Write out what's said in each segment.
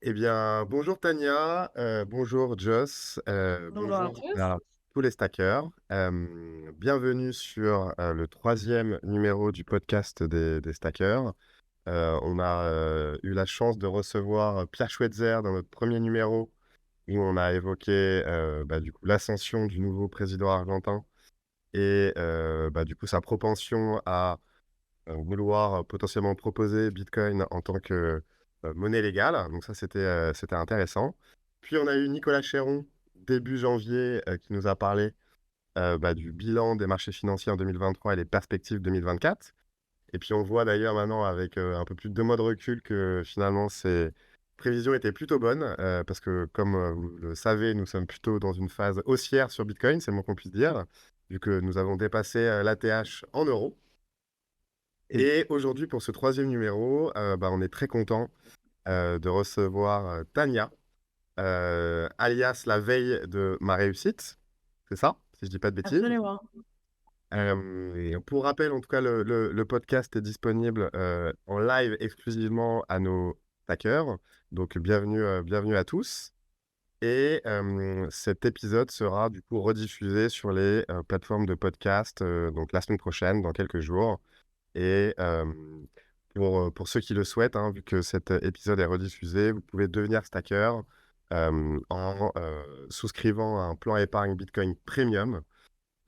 Eh bien, bonjour Tania, bonjour Joss, Bonjour à bonjour tous. à tous les stackers. Bienvenue sur le troisième numéro du podcast des stackers. On a eu la chance de recevoir Pierre Schweitzer dans notre premier numéro où on a évoqué du coup, l'ascension du nouveau président argentin et du coup, sa propension à vouloir potentiellement proposer Bitcoin en tant que monnaie légale. Donc ça, c'était intéressant. Puis on a eu Nicolas Chéron, début janvier, qui nous a parlé du bilan des marchés financiers en 2023 et les perspectives 2024. Et puis on voit d'ailleurs maintenant avec un peu plus de 2 mois de recul que finalement ces prévisions étaient plutôt bonnes parce que comme vous le savez, nous sommes plutôt dans une phase haussière sur Bitcoin, c'est le moins qu'on puisse dire, vu que nous avons dépassé l'ATH en euros. Oui. Et aujourd'hui, pour ce troisième numéro, on est très content de recevoir Tania, alias la veille de ma réussite. C'est ça, si je dis pas de bêtises. Absolument. Et pour rappel, en tout cas, le podcast est disponible en live exclusivement à nos backers. Donc, bienvenue à tous. Et cet épisode sera du coup rediffusé sur les plateformes de podcast donc la semaine prochaine, dans quelques jours. Et pour ceux qui le souhaitent, hein, vu que cet épisode est rediffusé, vous pouvez devenir stacker en souscrivant à un plan épargne Bitcoin Premium.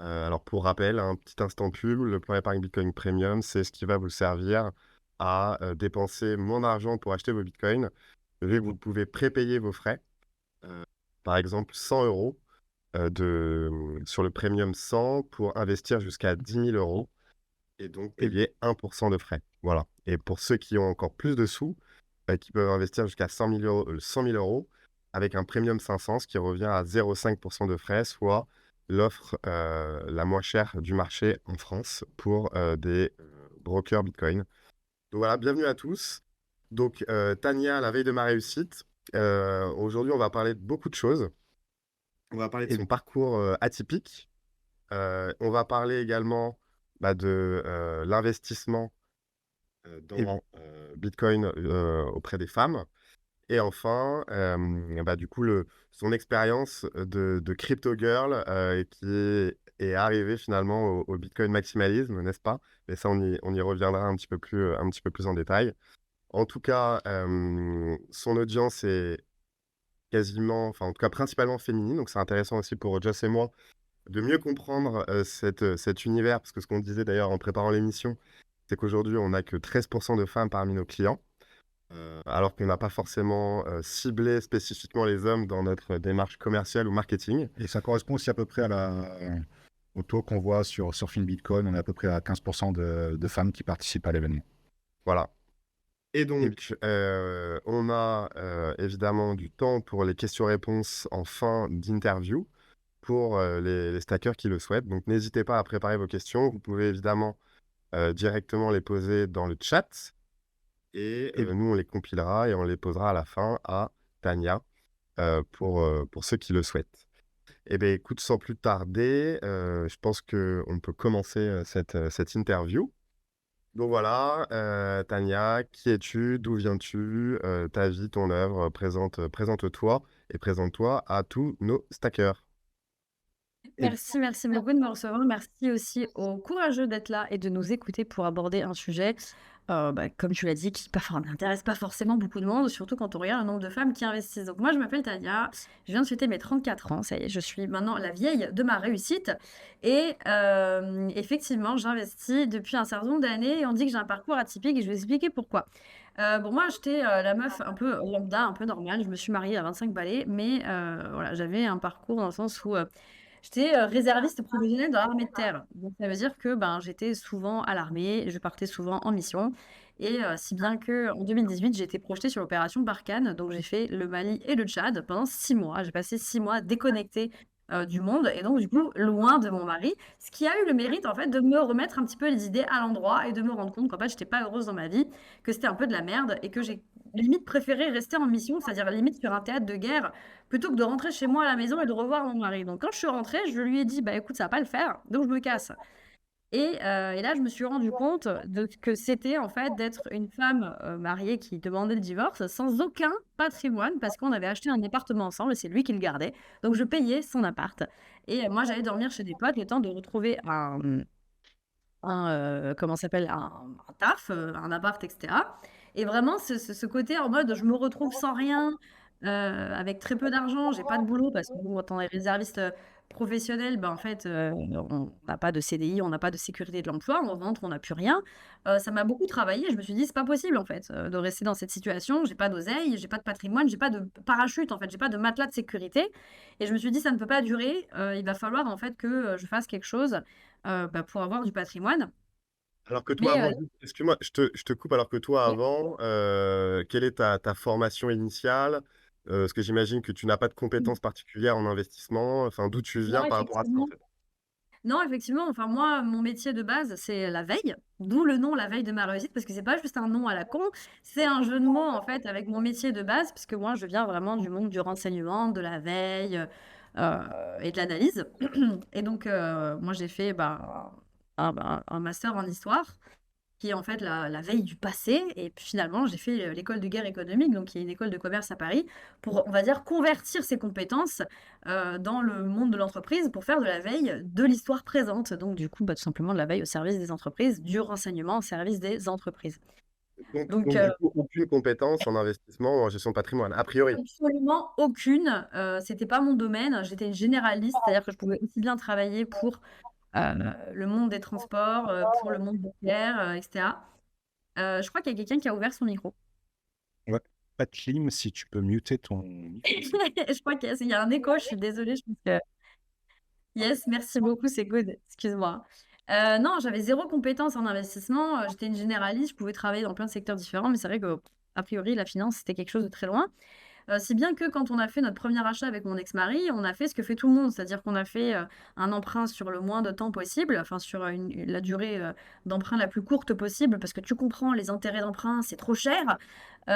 Alors pour rappel, un petit instant pub, le plan épargne Bitcoin Premium, c'est ce qui va vous servir à dépenser moins d'argent pour acheter vos Bitcoins, vu que vous pouvez prépayer vos frais. Par exemple, 100 euros sur le Premium 100 pour investir jusqu'à 10 000 euros et donc payer 1% de frais. Voilà. Et pour ceux qui ont encore plus de sous, qui peuvent investir jusqu'à 100 000 euros avec un Premium 500, ce qui revient à 0,5% de frais, soit l'offre la moins chère du marché en France pour des brokers Bitcoin. Donc voilà, bienvenue à tous. Donc Tania, la veille de ma réussite, aujourd'hui on va parler de beaucoup de choses. On va parler de son parcours atypique. On va parler également de l'investissement dans Bitcoin auprès des femmes. Et enfin, du coup, son expérience de crypto girl qui est arrivée finalement au Bitcoin maximalisme, n'est-ce pas? Mais ça, on y reviendra un petit peu plus en détail. En tout cas, son audience est quasiment, enfin en tout cas principalement féminine, donc c'est intéressant aussi pour Joss et moi de mieux comprendre cet univers, parce que ce qu'on disait d'ailleurs en préparant l'émission, c'est qu'aujourd'hui, on n'a que 13% de femmes parmi nos clients, alors qu'on n'a pas forcément ciblé spécifiquement les hommes dans notre démarche commerciale ou marketing. Et ça correspond aussi à peu près au taux qu'on voit sur Surfing Bitcoin. On est à peu près à 15% de femmes qui participent à l'événement. Voilà. Et donc, on a évidemment du temps pour les questions-réponses en fin d'interview pour les stackers qui le souhaitent. Donc, n'hésitez pas à préparer vos questions. Vous pouvez évidemment directement les poser dans le chat. Et nous, on les compilera et on les posera à la fin à Tania pour ceux qui le souhaitent. Eh bien, écoute, sans plus tarder, je pense qu'on peut commencer cette interview. Donc voilà, Tania, qui es-tu? D'où viens-tu? Ta vie, ton œuvre, présente-toi et présente-toi à tous nos stackers. Merci beaucoup de me recevoir. Merci aussi aux courageux d'être là et de nous écouter pour aborder un sujet, comme tu l'as dit, qui n'intéresse pas forcément beaucoup de monde, surtout quand on regarde le nombre de femmes qui investissent. Donc moi, je m'appelle Tania, je viens de fêter mes 34 ans, ça y est, je suis maintenant la vieille de ma réussite. Et effectivement, j'investis depuis un certain nombre d'années et on dit que j'ai un parcours atypique et je vais expliquer pourquoi. Bon, moi, j'étais la meuf un peu lambda, un peu normale. Je me suis mariée à 25 balais, mais voilà, j'avais un parcours dans le sens où j'étais réserviste professionnelle dans l'armée de terre. Donc, ça veut dire que j'étais souvent à l'armée, je partais souvent en mission. Et si bien qu'en 2018, j'ai été projetée sur l'opération Barkhane. Donc, j'ai fait le Mali et le Tchad pendant 6 mois. J'ai passé 6 mois déconnectée du monde et donc, du coup, loin de mon mari. Ce qui a eu le mérite, en fait, de me remettre un petit peu les idées à l'endroit et de me rendre compte qu'en fait, j'étais pas heureuse dans ma vie, que c'était un peu de la merde et que j'ai limite préféré rester en mission, c'est-à-dire limite sur un théâtre de guerre plutôt que de rentrer chez moi à la maison et de revoir mon mari. Donc quand je suis rentrée, je lui ai dit, bah écoute, ça va pas le faire, donc je me casse. Et là, je me suis rendu compte que c'était en fait d'être une femme mariée qui demandait le divorce sans aucun patrimoine parce qu'on avait acheté un appartement ensemble et c'est lui qui le gardait. Donc je payais son appart. Et moi, j'allais dormir chez des potes le temps de retrouver comment ça s'appelle, un taf, un appart, etc. Et vraiment, ce côté en mode je me retrouve sans rien, avec très peu d'argent, j'ai pas de boulot parce que bon, quand on est réserviste professionnel, ben, en fait, on n'a pas de CDI, on n'a pas de sécurité de l'emploi, on rentre, on n'a plus rien. Ça m'a beaucoup travaillé. Je me suis dit, c'est pas possible en fait de rester dans cette situation. J'ai pas d'oseille, j'ai pas de patrimoine, j'ai pas de parachute en fait, j'ai pas de matelas de sécurité. Et je me suis dit, ça ne peut pas durer. Il va falloir en fait que je fasse quelque chose pour avoir du patrimoine. Alors que toi, Mais avant, excuse-moi, je te coupe. Alors que toi, oui, avant, quelle est ta formation initiale? Parce que j'imagine que tu n'as pas de compétences particulières en investissement. Enfin, d'où tu non, viens par rapport à ça, en effectivement. fait? Non, effectivement, enfin moi, mon métier de base, c'est la veille, d'où le nom La Veille de ma réussite, parce que c'est pas juste un nom à la con, c'est un jeu de mots en fait avec mon métier de base, puisque moi, je viens vraiment du monde du renseignement, de la veille et de l'analyse. Et donc, moi, j'ai fait un master en histoire, qui est en fait la veille du passé. Et puis finalement, j'ai fait l'école de guerre économique, donc qui est une école de commerce à Paris, pour, on va dire, convertir ces compétences dans le monde de l'entreprise pour faire de la veille de l'histoire présente. Donc du coup, tout simplement de la veille au service des entreprises, du renseignement au service des entreprises. Donc Du coup, aucune compétence en investissement ou en gestion de patrimoine, a priori. absolument aucune. C'était pas mon domaine. J'étais une généraliste, c'est-à-dire que je pouvais aussi bien travailler pour le monde des transports, pour le monde bancaire, etc. Je crois qu'il y a quelqu'un qui a ouvert son micro. Ouais. Patlim, si tu peux muter ton micro. Je crois qu'il y a un écho, je suis désolée. Je pense que... Yes, merci beaucoup, c'est good. Excuse-moi. Non, j'avais zéro compétence en investissement. J'étais une généraliste, je pouvais travailler dans plein de secteurs différents, mais c'est vrai que, a priori, la finance, c'était quelque chose de très loin. Si bien que quand on a fait notre premier achat avec mon ex-mari, on a fait ce que fait tout le monde, c'est-à-dire qu'on a fait un emprunt sur le moins de temps possible, enfin sur la durée d'emprunt la plus courte possible, parce que tu comprends, les intérêts d'emprunt, c'est trop cher. On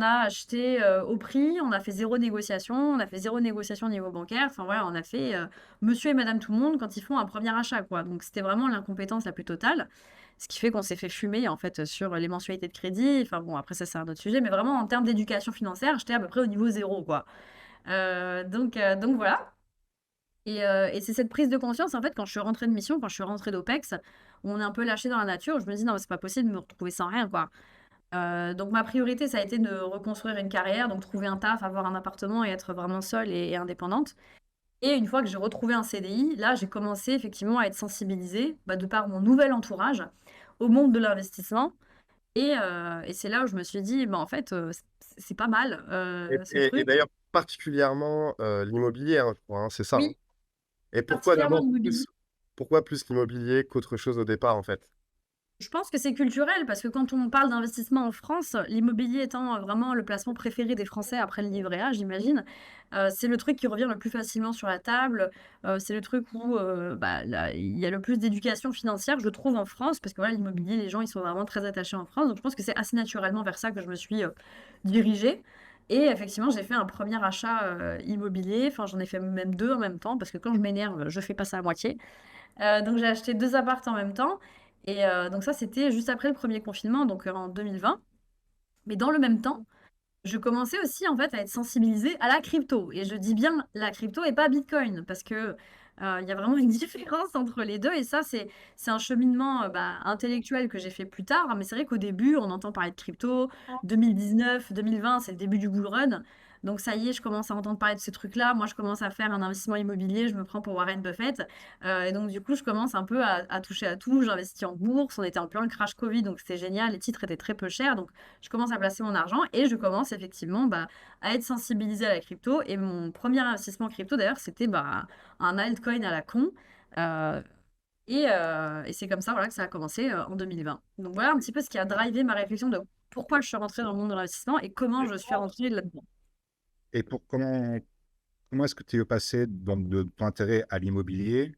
a acheté au prix, on a fait zéro négociation, on a fait zéro négociation au niveau bancaire. Enfin voilà, on a fait monsieur et madame tout le monde quand ils font un premier achat, quoi. Donc c'était vraiment l'incompétence la plus totale. Ce qui fait qu'on s'est fait fumer en fait sur les mensualités de crédit. Enfin bon, après ça c'est un autre sujet, mais vraiment en termes d'éducation financière, j'étais à peu près au niveau zéro, quoi. Donc voilà. Et c'est cette prise de conscience en fait quand je suis rentrée de mission, quand je suis rentrée d'OPEX, où on est un peu lâché dans la nature, où je me dis non, mais c'est pas possible de me retrouver sans rien, quoi. Donc ma priorité, ça a été de reconstruire une carrière, donc trouver un taf, avoir un appartement et être vraiment seule et indépendante. Et une fois que j'ai retrouvé un CDI, là, j'ai commencé effectivement à être sensibilisée, de par mon nouvel entourage, au monde de l'investissement. Et c'est là où je me suis dit, en fait, c'est pas mal Et, ce et- et truc. d'ailleurs, particulièrement l'immobilier, hein, je crois, hein, c'est ça, hein. Oui, Et pourquoi particulièrement d'abord l'immobilier. plus l'immobilier qu'autre chose au départ, en fait? Je pense que c'est culturel parce que quand on parle d'investissement en France, l'immobilier étant vraiment le placement préféré des Français après le livret A, j'imagine, c'est le truc qui revient le plus facilement sur la table. C'est le truc où il y a le plus d'éducation financière, je trouve, en France, parce que voilà, l'immobilier, les gens, ils sont vraiment très attachés en France. Donc je pense que c'est assez naturellement vers ça que je me suis dirigée. Et effectivement, j'ai fait un premier achat immobilier. Enfin, j'en ai fait même deux en même temps parce que quand je m'énerve, je fais pas ça à moitié. Donc j'ai acheté deux apparts en même temps. Et donc ça, c'était juste après le premier confinement, donc en 2020. Mais dans le même temps, je commençais aussi en fait à être sensibilisée à la crypto. Et je dis bien la crypto et pas Bitcoin, parce que il y a vraiment une différence entre les deux. Et ça, c'est un cheminement intellectuel que j'ai fait plus tard. Mais c'est vrai qu'au début, on entend parler de crypto. 2019, 2020, c'est le début du bull run. Donc ça y est, je commence à entendre parler de ces trucs-là. Moi, je commence à faire un investissement immobilier. Je me prends pour Warren Buffett. Et donc du coup, je commence un peu à toucher à tout. J'investis en bourse. On était en plein crash Covid, donc c'était génial. Les titres étaient très peu chers. Donc je commence à placer mon argent et je commence effectivement à être sensibilisée à la crypto. Et mon premier investissement crypto, d'ailleurs, c'était un altcoin à la con. Euh, et c'est comme ça voilà, que ça a commencé en 2020. Donc voilà un petit peu ce qui a drivé ma réflexion de pourquoi je suis rentrée dans le monde de l'investissement et comment je suis rentrée là-dedans. Et comment est-ce que tu es passé donc, de ton intérêt à l'immobilier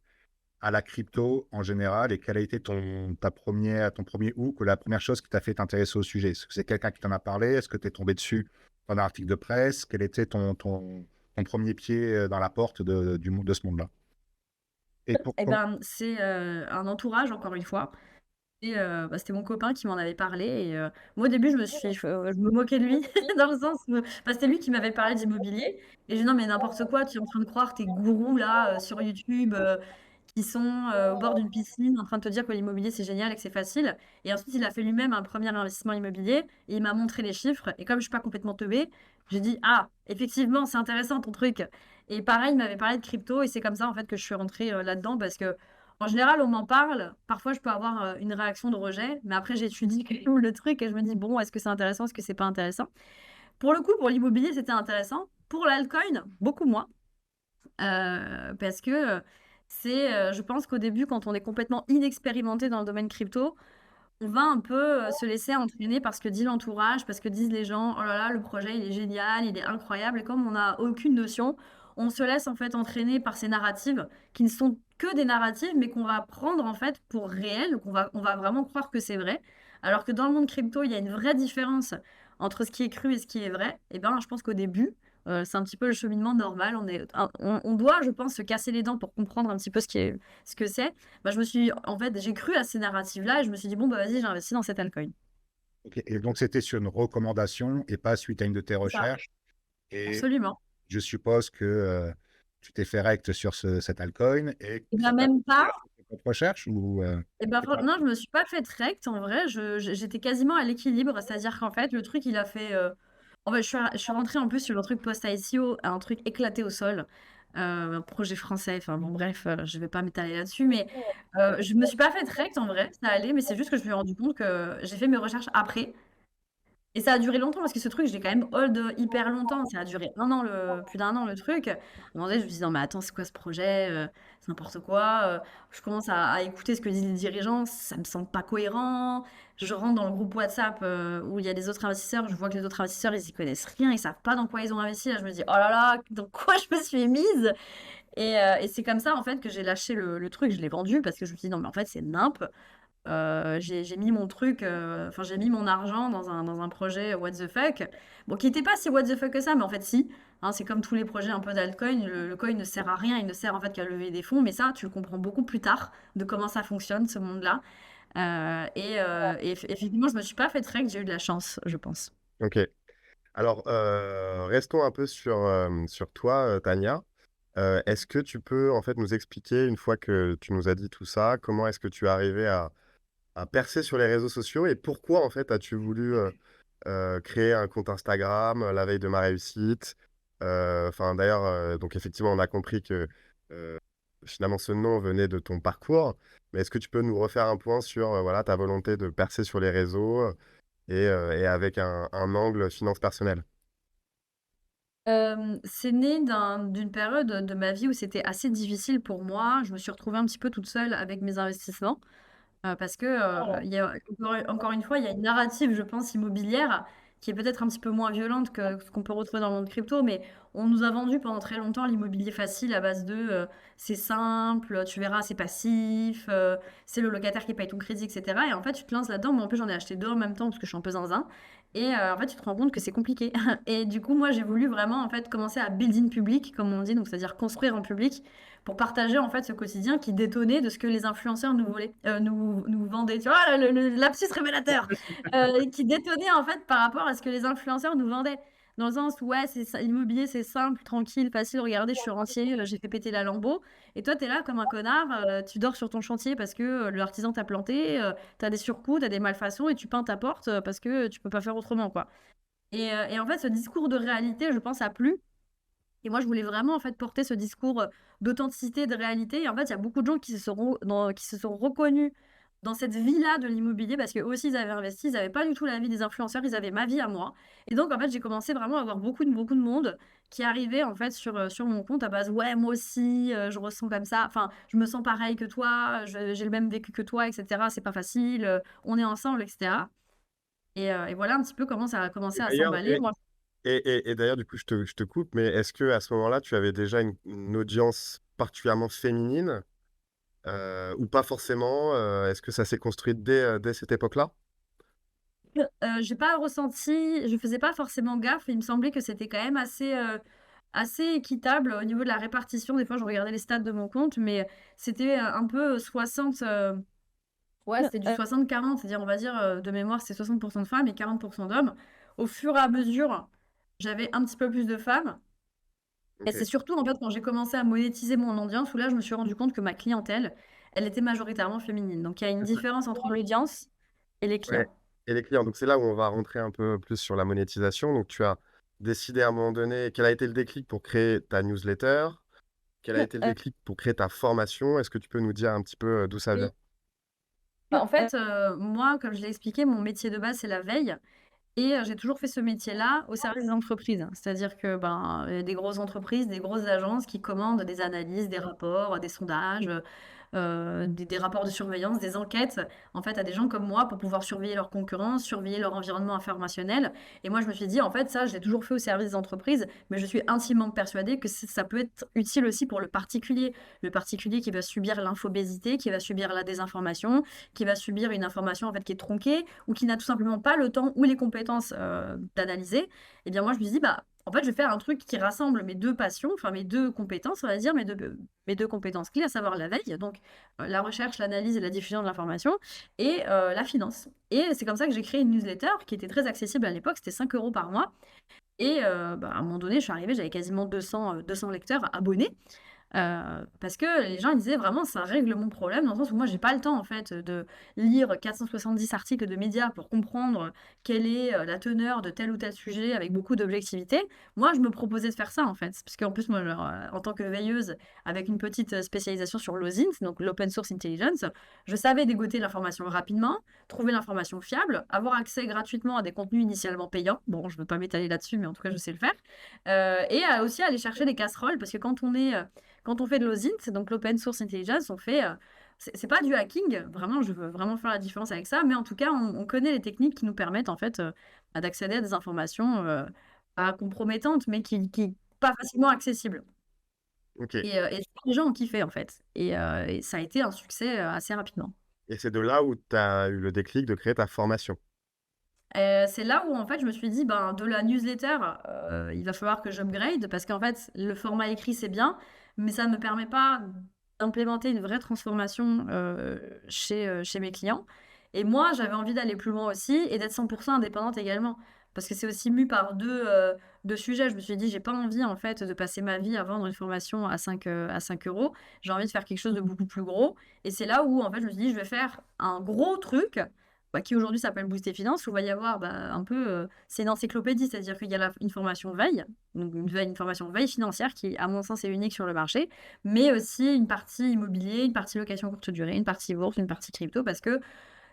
à la crypto en général et quel a été ton premier hook ou la première chose qui t'a fait t'intéresser au sujet? Est-ce que c'est quelqu'un qui t'en a parlé? Est-ce que tu es tombé dessus dans un article de presse? Quel était ton premier pied dans la porte de ce monde-là? Et pour Eh ben, c'est un entourage, encore une fois. Et c'était mon copain qui m'en avait parlé. Et moi, au début, je me moquais de lui, dans le sens où c'était lui qui m'avait parlé d'immobilier. Et je dis non, mais n'importe quoi, tu es en train de croire tes gourous là sur YouTube qui sont au bord d'une piscine en train de te dire que l'immobilier c'est génial et que c'est facile. Et ensuite, il a fait lui-même un premier investissement immobilier et il m'a montré les chiffres. Et comme je suis pas complètement teubée, j'ai dit ah, effectivement, c'est intéressant ton truc. Et pareil, il m'avait parlé de crypto et c'est comme ça en fait que je suis rentrée là-dedans parce que en général, on m'en parle. Parfois, je peux avoir une réaction de rejet, mais après, j'étudie quand même le truc et je me dis bon, est-ce que c'est intéressant, est-ce que c'est pas intéressant? Pour le coup, pour l'immobilier, c'était intéressant. Pour l'altcoin, beaucoup moins. Parce que je pense qu'au début, quand on est complètement inexpérimenté dans le domaine crypto, on va un peu se laisser entraîner par ce que dit l'entourage, parce que disent les gens, oh là là, le projet, il est génial, il est incroyable. Et comme on n'a aucune notion, on se laisse en fait entraîner par ces narratives qui ne sont que des narratives, mais qu'on va prendre en fait pour réelles, on va vraiment croire que c'est vrai. Alors que dans le monde crypto, il y a une vraie différence entre ce qui est cru et ce qui est vrai. Et bien, je pense qu'au début, c'est un petit peu le cheminement normal. On doit, je pense, se casser les dents pour comprendre un petit peu ce que c'est. Bah, en fait, j'ai cru à ces narratives-là et je me suis dit, bon, bah, vas-y, j'ai investi dans cet altcoin. Ok. Et donc, c'était sur une recommandation et pas suite à une de tes C'est ça, recherches. Et absolument. je suppose que tu t'es fait rect sur cet altcoin et Et bien, ça t'a même poussé pas. à faire tes propres recherches ou Et ben, c'est pas- non, je me suis pas fait rect. En vrai, j'étais quasiment à l'équilibre. C'est-à-dire qu'en fait, le truc, il a fait. En fait, je suis rentrée en plus sur le truc post-ICO, un truc éclaté au sol. Un projet français. Enfin, bon, bref, je vais pas m'étaler là-dessus. Mais je me suis pas fait rect en vrai. Ça allait. Mais c'est juste que je me suis rendu compte que j'ai fait mes recherches après. Et ça a duré longtemps parce que ce truc, je l'ai quand même hold hyper longtemps. Ça a duré plus d'un an le truc. À un moment donné, je me dis, non, mais attends, c'est quoi ce projet? C'est n'importe quoi. Je commence à écouter ce que disent les dirigeants. Ça me semble pas cohérent. Je rentre dans le groupe WhatsApp où il y a des autres investisseurs. Je vois que les autres investisseurs, ils y connaissent rien. Ils savent pas dans quoi ils ont investi. Là, je me dis, oh là là, dans quoi je me suis mise? Et c'est comme ça, en fait, que j'ai lâché le truc. Je l'ai vendu parce que je me suis dit, non, mais en fait, c'est nimp. J'ai mis mon truc, enfin j'ai mis mon argent dans un projet what the fuck, bon qui n'était pas si what the fuck que ça, mais en fait si, hein, c'est comme tous les projets un peu d'altcoin, le coin ne sert à rien, il ne sert en fait qu'à lever des fonds, mais ça tu le comprends beaucoup plus tard de comment ça fonctionne ce monde-là. Effectivement je me suis pas fait rec, j'ai eu de la chance, je pense. Ok. Alors, restons un peu sur toi, Tania. Est-ce que tu peux en fait nous expliquer, une fois que tu nous as dit tout ça, comment est-ce que tu es arrivé à percer sur les réseaux sociaux et pourquoi en fait as-tu voulu créer un compte Instagram la veille de ma réussite? Enfin, d'ailleurs, donc effectivement, on a compris que euh, finalement ce nom venait de ton parcours, mais est-ce que tu peux nous refaire un point sur voilà, ta volonté de percer sur les réseaux et avec un angle finance personnelle? C'est né d'une période de ma vie où c'était assez difficile pour moi. Je me suis retrouvée un petit peu toute seule avec mes investissements. Parce que, il y a encore une fois, il y a une narrative, je pense, immobilière qui est peut-être un petit peu moins violente que ce qu'on peut retrouver dans le monde crypto, mais on nous a vendu pendant très longtemps l'immobilier facile à base de c'est simple, tu verras, c'est passif, c'est le locataire qui paye ton crédit, etc. Et en fait, tu te lances là-dedans. Moi, en plus, j'en ai acheté deux en même temps parce que je suis un peu zinzin. Et en fait, tu te rends compte que c'est compliqué. Et du coup, moi, j'ai voulu vraiment en fait commencer à build in public, comme on dit, donc c'est-à-dire construire en public pour partager en fait ce quotidien qui détonnait de ce que les influenceurs nous vendaient. Tu vois, le lapsus révélateur qui détonnait en fait par rapport à ce que les influenceurs nous vendaient. Dans le sens où, ouais, l'immobilier, c'est simple, tranquille, facile. Regardez, je suis rentier, j'ai fait péter la lambeau. Et toi, tu es là comme un connard, tu dors sur ton chantier parce que l'artisan t'a planté, tu as des surcoûts, tu as des malfaçons et tu peins ta porte parce que tu peux pas faire autrement, quoi. Et en fait, ce discours de réalité, je pense, a plu. Et moi, je voulais vraiment en fait porter ce discours d'authenticité, de réalité. Et en fait, il y a beaucoup de gens qui se sont reconnus dans cette vie-là de l'immobilier parce qu'eux aussi, ils avaient investi. Ils n'avaient pas du tout la vie des influenceurs, ils avaient ma vie à moi. Et donc, en fait, j'ai commencé vraiment à avoir beaucoup de monde qui arrivait en fait sur mon compte à base, ouais, moi aussi, je ressens comme ça. Enfin, je me sens pareil que toi, j'ai le même vécu que toi, etc. C'est pas facile, on est ensemble, etc. Et voilà un petit peu comment ça a commencé Et à d'ailleurs, s'emballer. Moi, et d'ailleurs, du coup, je te coupe, mais est-ce que à ce moment-là, tu avais déjà une audience particulièrement féminine ou pas forcément? Est-ce que ça s'est construit dès cette époque-là? j'ai pas ressenti, je faisais pas forcément gaffe, et il me semblait que c'était quand même assez. assez équitable au niveau de la répartition. Des fois, je regardais les stats de mon compte, mais c'était un peu 60. Ouais, c'était du 60-40, c'est-à-dire, on va dire, de mémoire, c'est 60% de femmes et 40% d'hommes. Au fur et à mesure, j'avais un petit peu plus de femmes. Et Ok. c'est surtout, en fait, quand j'ai commencé à monétiser mon audience, où là, je me suis rendu compte que ma clientèle, elle était majoritairement féminine. Donc, il y a une C'est ça. différence entre l'audience et les Ouais. clients. Et les clients, donc c'est là où on va rentrer un peu plus sur la monétisation. Donc tu as décidé à un moment donné, quel a été le déclic pour créer ta newsletter? Quel a été le déclic pour créer ta formation? Est-ce que tu peux nous dire un petit peu d'où ça vient? Oui. Bah, en fait, moi, comme je l'ai expliqué, mon métier de base, c'est la veille. Et j'ai toujours fait ce métier-là au service des entreprises. C'est-à-dire que ben, il y a des grosses entreprises, des grosses agences qui commandent des analyses, des rapports, des sondages, des rapports de surveillance, des enquêtes, en fait, à des gens comme moi pour pouvoir surveiller leurs concurrents, surveiller leur environnement informationnel. Et moi, je me suis dit, en fait, ça, je l'ai toujours fait au service des entreprises, mais je suis intimement persuadée que ça peut être utile aussi pour le particulier qui va subir l'infobésité, qui va subir la désinformation, qui va subir une information en fait qui est tronquée ou qui n'a tout simplement pas le temps ou les compétences d'analyser. Et bien moi, je me suis dit, bah, en fait, je vais faire un truc qui rassemble mes deux passions, enfin mes deux compétences, on va dire, mes deux compétences clés, à savoir la veille, donc la recherche, l'analyse et la diffusion de l'information, et la finance. Et c'est comme ça que j'ai créé une newsletter qui était très accessible à l'époque, c'était 5 euros par mois. Et bah, à un moment donné, je suis arrivée, j'avais quasiment 200 lecteurs abonnés. Parce que les gens ils disaient vraiment ça règle mon problème dans le sens où moi j'ai pas le temps en fait de lire 470 articles de médias pour comprendre quelle est la teneur de tel ou tel sujet avec beaucoup d'objectivité. Moi je me proposais de faire ça en fait parce qu'en plus moi en tant que veilleuse avec une petite spécialisation sur l'OSINT, donc l'Open Source Intelligence, je savais dégoter l'information rapidement, trouver l'information fiable, avoir accès gratuitement à des contenus initialement payants. Bon, je veux pas m'étaler là-dessus mais en tout cas je sais le faire. Et aussi aller chercher des casseroles parce que quand on fait de l'OSINT, donc l'Open Source Intelligence, on fait. C'est pas du hacking, vraiment, je veux vraiment faire la différence avec ça, mais en tout cas, on connaît les techniques qui nous permettent en fait d'accéder à des informations pas compromettantes, mais qui pas facilement accessibles. Ok. Et les gens ont kiffé en fait. Et ça a été un succès assez rapidement. Et c'est de là où tu as eu le déclic de créer ta formation. C'est là où en fait je me suis dit ben de la newsletter il va falloir que j'upgrade parce qu'en fait le format écrit c'est bien mais ça ne me permet pas d'implémenter une vraie transformation chez mes clients et moi j'avais envie d'aller plus loin aussi et d'être 100% indépendante également parce que c'est aussi mu par deux sujets. Je me suis dit j'ai pas envie en fait de passer ma vie à vendre une formation à 5 euros, j'ai envie de faire quelque chose de beaucoup plus gros et c'est là où en fait je me suis dit je vais faire un gros truc bah, qui aujourd'hui s'appelle Booster Finance, où il va y avoir bah, un peu, c'est une encyclopédie, c'est-à-dire qu'il y a une formation veille, donc une formation veille financière qui, à mon sens, est unique sur le marché, mais aussi une partie immobilier, une partie location courte durée, une partie bourse, une partie crypto, parce que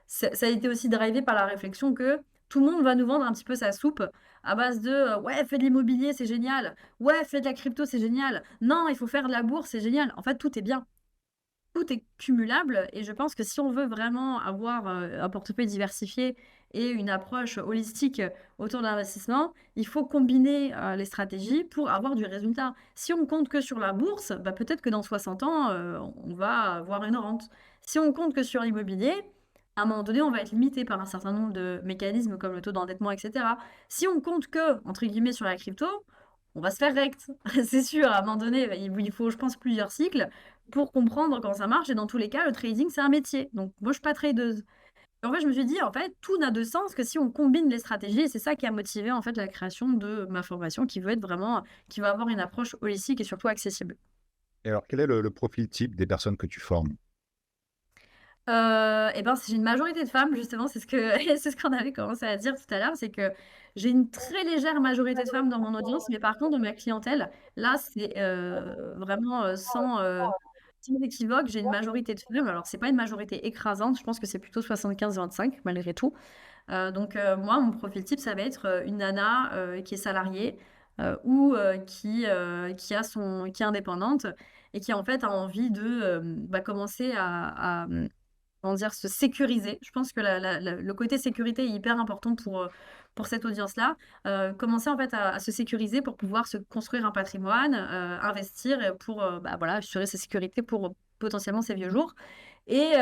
ça a été aussi drivé par la réflexion que tout le monde va nous vendre un petit peu sa soupe à base de ouais, fais de l'immobilier, c'est génial, ouais, fais de la crypto, c'est génial, non, il faut faire de la bourse, c'est génial. En fait, tout est bien, tout est cumulable et je pense que si on veut vraiment avoir un portefeuille diversifié et une approche holistique autour de l'investissement, il faut combiner les stratégies pour avoir du résultat. Si on compte que sur la bourse, bah, peut-être que dans 60 ans, on va avoir une rente. Si on compte que sur l'immobilier, à un moment donné, on va être limité par un certain nombre de mécanismes comme le taux d'endettement, etc. Si on compte que, entre guillemets, sur la crypto, on va se faire rect. C'est sûr, à un moment donné, il faut, je pense, plusieurs cycles pour comprendre quand ça marche. Et dans tous les cas, le trading, c'est un métier. Donc, moi, je suis pas tradeuse. En fait, je me suis dit, en fait, tout n'a de sens que si on combine les stratégies. Et c'est ça qui a motivé, en fait, la création de ma formation qui veut être vraiment, qui va avoir une approche holistique et surtout accessible. Et alors, quel est le profil type des personnes que tu formes? Et ben, j'ai une majorité de femmes, justement, c'est ce que c'est ce qu'on avait commencé à dire tout à l'heure, c'est que j'ai une très légère majorité de femmes dans mon audience, mais par contre, dans ma clientèle, là, c'est vraiment sans équivoque, j'ai une majorité de femmes. Alors, c'est pas une majorité écrasante, je pense que c'est plutôt 75-25, malgré tout. Donc, moi, mon profil type, ça va être une nana qui est salariée ou qui qui est indépendante et qui, en fait, a envie de commencer à comment dire, se sécuriser. Je pense que le côté sécurité est hyper important pour cette audience-là. Commencer en fait à se sécuriser pour pouvoir se construire un patrimoine, investir et pour voilà, assurer sa sécurité pour potentiellement ses vieux jours. Et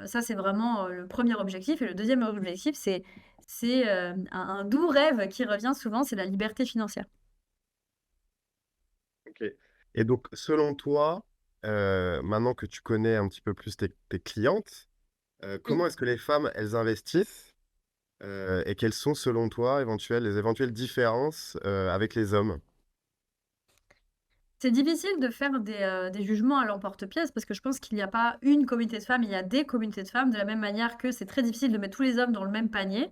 ça, c'est vraiment le premier objectif. Et le deuxième objectif, c'est un doux rêve qui revient souvent, c'est la liberté financière. Ok. Et donc, selon toi, maintenant que tu connais un petit peu plus tes clientes, Oui. comment est-ce que les femmes, elles investissent et quelles sont, selon toi, les éventuelles différences avec les hommes? C'est difficile de faire des jugements à l'emporte-pièce parce que je pense qu'il n'y a pas une communauté de femmes, il y a des communautés de femmes, de la même manière que c'est très difficile de mettre tous les hommes dans le même panier.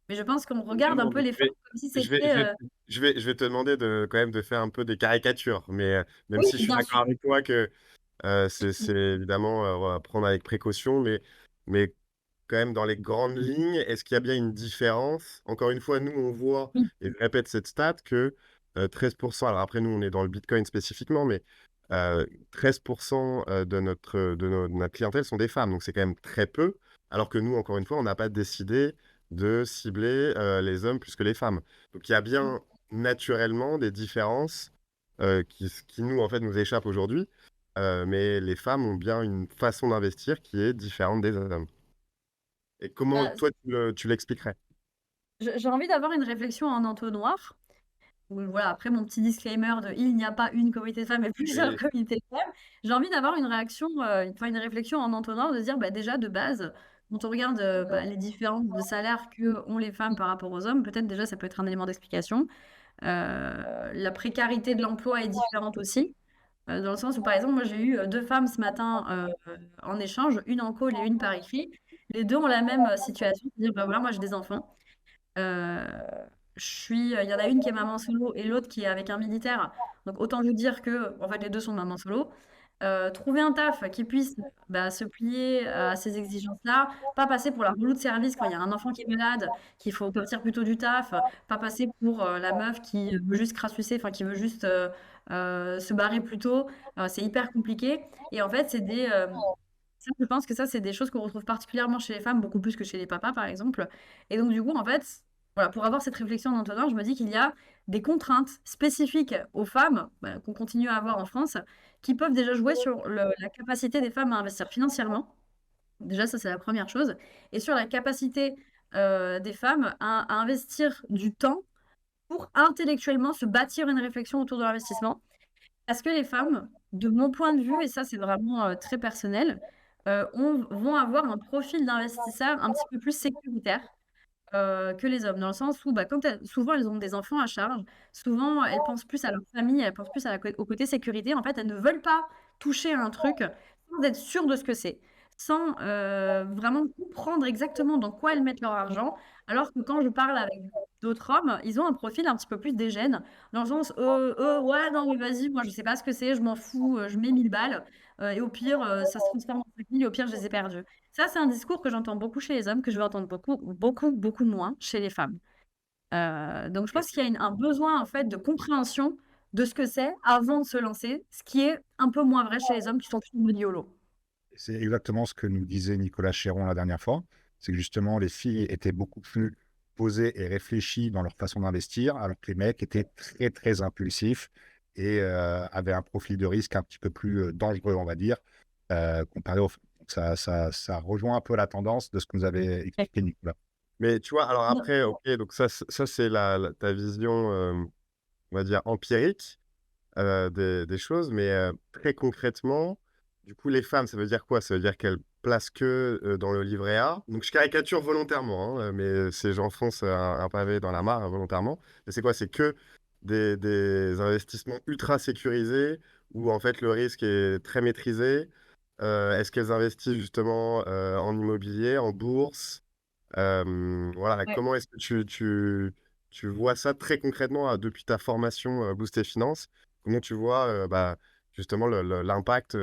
Mais je pense qu'on regarde un Évidemment, peu donc les femmes comme si je vais, c'était... je vais, je vais te demander quand même de faire un peu des caricatures, mais même Oui, si je suis bien d'accord sûr. avec toi que c'est évidemment à prendre avec précaution, mais quand même dans les grandes lignes, est-ce qu'il y a bien une différence? Encore une fois, nous, on voit, Oui. et je répète cette stat, que 13%, alors après, nous, on est dans le Bitcoin spécifiquement, mais 13% de notre clientèle sont des femmes, donc c'est quand même très peu, alors que nous, encore une fois, on n'a pas décidé de cibler les hommes plus que les femmes. Donc il y a bien naturellement des différences qui nous, en fait, nous échappent aujourd'hui, mais les femmes ont bien une façon d'investir qui est différente des hommes. Et comment, Bah, toi, tu l'expliquerais? j'ai envie d'avoir une réflexion en entonnoir. Donc voilà, après mon petit disclaimer de il n'y a pas une communauté de femmes et plusieurs Oui, communautés de femmes, j'ai envie d'avoir une réaction, enfin une réflexion en entonnoir de se dire bah, déjà de base, quand on regarde bah, les différences de salaire que ont les femmes par rapport aux hommes, peut-être déjà ça peut être un élément d'explication. La précarité de l'emploi est différente aussi, dans le sens où par exemple moi j'ai eu deux femmes ce matin en échange, une en call et une par écrit. Les deux ont la même situation, c'est-à-dire bah, voilà, moi j'ai des enfants. Euh, il y en a une qui est maman solo et l'autre qui est avec un militaire. Donc autant vous dire que en fait les deux sont maman solo. Trouver un taf qui puisse bah, se plier à ces exigences-là, pas passer pour la relou de service quand il y a un enfant qui est malade, qu'il faut partir plutôt du taf, pas passer pour la meuf qui veut juste crassucer, enfin qui veut juste se barrer plus tôt. C'est hyper compliqué. Et en fait, ça, je pense que ça, c'est des choses qu'on retrouve particulièrement chez les femmes, beaucoup plus que chez les papas, par exemple. Et donc, du coup, en fait, voilà, pour avoir cette réflexion en entonnoir, je me dis qu'il y a des contraintes spécifiques aux femmes, bah, qu'on continue à avoir en France, qui peuvent déjà jouer sur la capacité des femmes à investir financièrement. Déjà, ça, c'est la première chose. Et sur la capacité des femmes à investir du temps pour intellectuellement se bâtir une réflexion autour de l'investissement. Parce que les femmes, de mon point de vue, et ça c'est vraiment très personnel, vont avoir un profil d'investisseur un petit peu plus sécuritaire que les hommes, dans le sens où bah, souvent elles ont des enfants à charge, souvent elles pensent plus à leur famille, elles pensent plus au côté sécurité. En fait, elles ne veulent pas toucher à un truc sans être sûres de ce que c'est, sans vraiment comprendre exactement dans quoi elles mettent leur argent. Alors que quand je parle avec d'autres hommes, ils ont un profil un petit peu plus dégène, dans le sens, ouais, non, mais vas-y, moi je sais pas ce que c'est, je m'en fous, je mets 1000 balles, et au pire, ça se transforme en 5000, et au pire, je les ai perdus. Ça, c'est un discours que j'entends beaucoup chez les hommes, que je vais entendre beaucoup, beaucoup, beaucoup moins chez les femmes. Donc, je pense qu'il y a un besoin en fait de compréhension de ce que c'est avant de se lancer, ce qui est un peu moins vrai chez les hommes qui sont plus en mode YOLO. C'est exactement ce que nous disait Nicolas Chéron la dernière fois. C'est que justement, les filles étaient beaucoup plus posées et réfléchies dans leur façon d'investir, alors que les mecs étaient très, très impulsifs et avaient un profil de risque un petit peu plus dangereux, on va dire, comparé aux femmes. Donc ça rejoint un peu la tendance de ce que nous avait expliqué Nicolas. Mais tu vois, alors Non. après, ok, donc ça c'est ta vision, on va dire, empirique des choses, mais très concrètement, du coup, les femmes, ça veut dire quoi? Ça veut dire qu'elles placent que dans le livret A. Donc, je caricature volontairement, hein, mais j'enfonce un pavé dans la mare volontairement. Mais c'est quoi? C'est que des investissements ultra sécurisés où en fait le risque est très maîtrisé. Est-ce qu'elles investissent justement en immobilier, en bourse? Voilà, Ouais. comment est-ce que tu vois ça très concrètement depuis ta formation Booster Finance? Comment tu vois bah, justement l'impact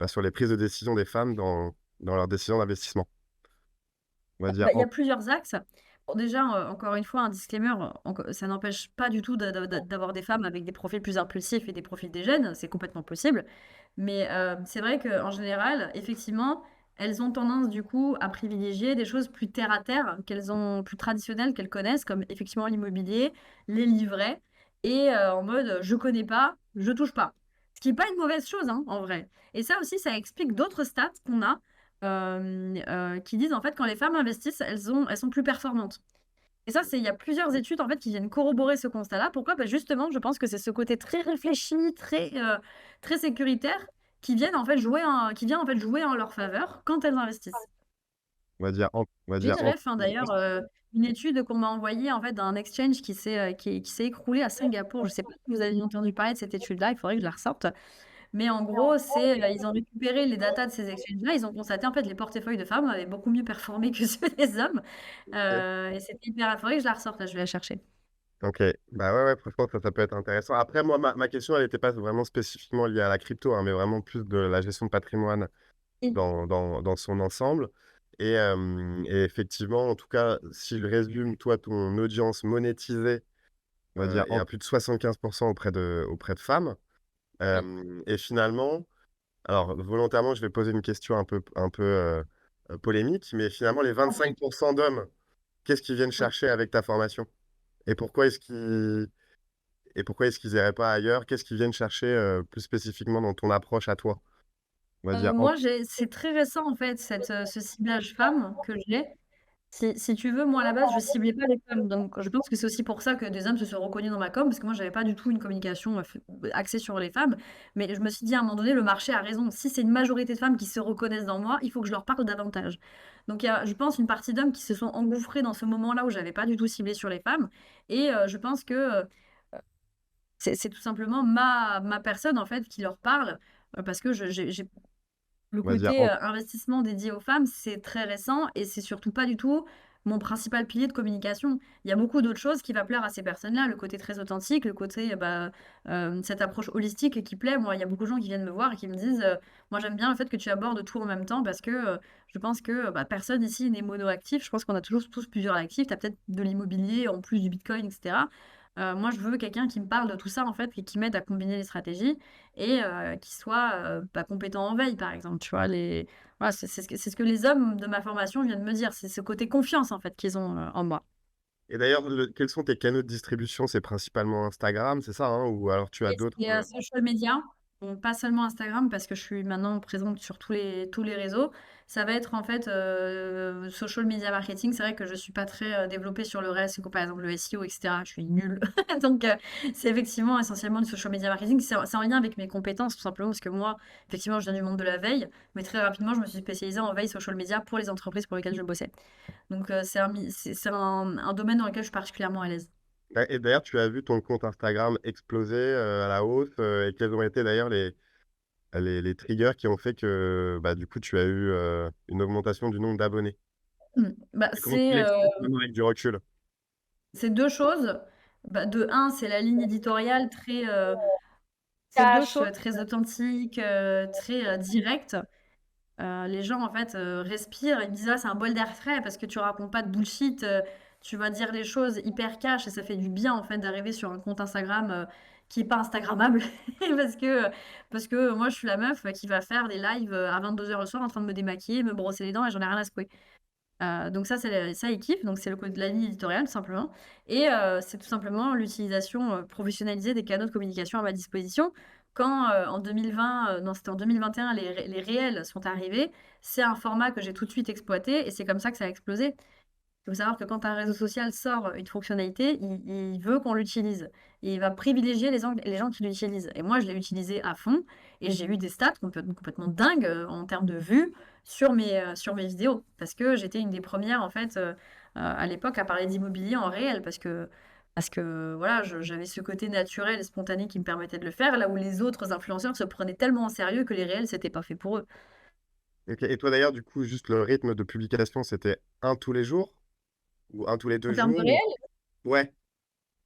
bah, sur les prises de décision des femmes dans leurs décisions d'investissement? On va dire Bah, il y a plusieurs axes. Bon, déjà, encore une fois, un disclaimer, ça n'empêche pas du tout d'avoir des femmes avec des profils plus impulsifs et des profils dégènes, c'est complètement possible. Mais c'est vrai qu'en général, effectivement, elles ont tendance du coup à privilégier des choses plus terre à terre, qu'elles ont plus traditionnelles, qu'elles connaissent, comme effectivement l'immobilier, les livrets, et en mode je connais pas, je touche pas. Ce qui n'est pas une mauvaise chose, hein, en vrai. Et ça aussi, ça explique d'autres stats qu'on a qui disent en fait quand les femmes investissent, elles sont plus performantes. Et ça, il y a plusieurs études en fait qui viennent corroborer ce constat-là. Pourquoi? Justement, je pense que c'est ce côté très réfléchi, très sécuritaire qui vient en fait jouer en leur faveur quand elles investissent. On va J'ai dire une ref, hein, d'ailleurs, une étude qu'on m'a envoyée en fait d'un exchange qui s'est écroulé à Singapour. Je sais pas si vous avez entendu parler de cette étude-là, il faudrait que je la ressorte. Mais en gros, ils ont récupéré les datas de ces exchanges-là, ils ont constaté en fait les portefeuilles de femmes avaient beaucoup mieux performé que ceux des hommes. Et c'était hyper. Il faudrait que je la ressorte, là, je vais la chercher. Ok, bah ouais, franchement, ça peut être intéressant. Après, moi, ma question, elle n'était pas vraiment spécifiquement liée à la crypto, hein, mais vraiment plus de la gestion de patrimoine Et- dans son ensemble. Et effectivement, en tout cas, si je résume, toi, ton audience monétisée, on va dire, est à plus de 75% auprès de femmes. Et finalement, alors volontairement, je vais poser une question un peu polémique, mais finalement, les 25% d'hommes, qu'est-ce qu'ils viennent chercher avec ta formation? Et pourquoi est-ce qu'ils iraient pas ailleurs? Qu'est-ce qu'ils viennent chercher plus spécifiquement dans ton approche à toi? On va dire. Moi, c'est très récent en fait, ce ciblage femme que j'ai. Si tu veux, moi à la base, je ciblais pas les femmes. Donc, je pense que c'est aussi pour ça que des hommes se sont reconnus dans ma com, parce que moi, j'avais pas du tout une communication axée sur les femmes. Mais je me suis dit à un moment donné, le marché a raison. Si c'est une majorité de femmes qui se reconnaissent dans moi, il faut que je leur parle davantage. Donc, il y a, je pense, une partie d'hommes qui se sont engouffrés dans ce moment-là où j'avais pas du tout ciblé sur les femmes. Et je pense que c'est tout simplement ma personne, en fait, qui leur parle. Parce que j'ai le On va dire, côté investissement dédié aux femmes, c'est très récent et c'est surtout pas du tout mon principal pilier de communication. Il y a beaucoup d'autres choses qui va plaire à ces personnes-là, le côté très authentique, le côté cette approche holistique qui plaît. Moi, il y a beaucoup de gens qui viennent me voir et qui me disent moi j'aime bien le fait que tu abordes tout en même temps parce que je pense que personne ici n'est monoactif. Je pense qu'on a toujours tous plusieurs actifs. Tu as peut-être de l'immobilier en plus du Bitcoin, etc. Moi, je veux quelqu'un qui me parle de tout ça en fait et qui m'aide à combiner les stratégies et qui soit compétent en veille, par exemple. Tu vois, voilà, c'est ce que les hommes de ma formation viennent me dire. C'est ce côté confiance, en fait, qu'ils ont en moi. et d'ailleurs, quels sont tes canaux de distribution? C'est principalement Instagram, c'est ça, hein? Ou alors tu as Et d'autres. c'est social media, bon, pas seulement Instagram, parce que je suis maintenant présente sur tous les réseaux. Ça va être en fait social media marketing. C'est vrai que je suis pas très développée sur le reste, comme par exemple le SEO, etc. Je suis nulle. Donc, c'est effectivement essentiellement du social media marketing. C'est en lien avec mes compétences, tout simplement, parce que moi, effectivement, je viens du monde de la veille, mais très rapidement, je me suis spécialisée en veille social media pour les entreprises pour lesquelles je bossais. Donc, c'est un domaine dans lequel je suis particulièrement à l'aise. Et d'ailleurs, tu as vu ton compte Instagram exploser à la hausse. Et quels ont été d'ailleurs les triggers qui ont fait que bah, du coup, tu as eu une augmentation du nombre d'abonnés? Bah, Et comment tu l'expliques maintenant avec du recul? c'est deux choses. De un, c'est la ligne éditoriale c'est deux choses très authentiques, très directes. Les gens, en fait, respirent. Ils me disent, ah, c'est un bol d'air frais parce que tu racontes pas de bullshit. Tu vas dire les choses hyper cash et ça fait du bien, en fait, d'arriver sur un compte Instagram qui est pas Instagrammable. Parce que moi, je suis la meuf qui va faire des lives à 22 h le soir en train de me démaquiller, me brosser les dents et j'en ai rien à secouer. Donc ça, ils kiffent. Donc c'est le côté de la ligne éditoriale, tout simplement. Et c'est tout simplement l'utilisation professionnalisée des canaux de communication à ma disposition. Quand en 2020, non, c'était en 2021, les réels sont arrivés, c'est un format que j'ai tout de suite exploité et c'est comme ça que ça a explosé. Il faut savoir que quand un réseau social sort une fonctionnalité, il veut qu'on l'utilise. Et il va privilégier les gens qui l'utilisent. Et moi, je l'ai utilisé à fond et j'ai eu des stats complètement dingues en termes de vues sur mes vidéos. Parce que j'étais une des premières, en fait, à l'époque, à parler d'immobilier en réel. Parce que voilà, j'avais ce côté naturel et spontané qui me permettait de le faire, là où les autres influenceurs se prenaient tellement en sérieux que les réels, c'était pas fait pour eux. Ok. Et toi d'ailleurs, du coup, juste le rythme de publication, c'était un tous les jours ou un tous les deux En termes de jours réels, Ouais.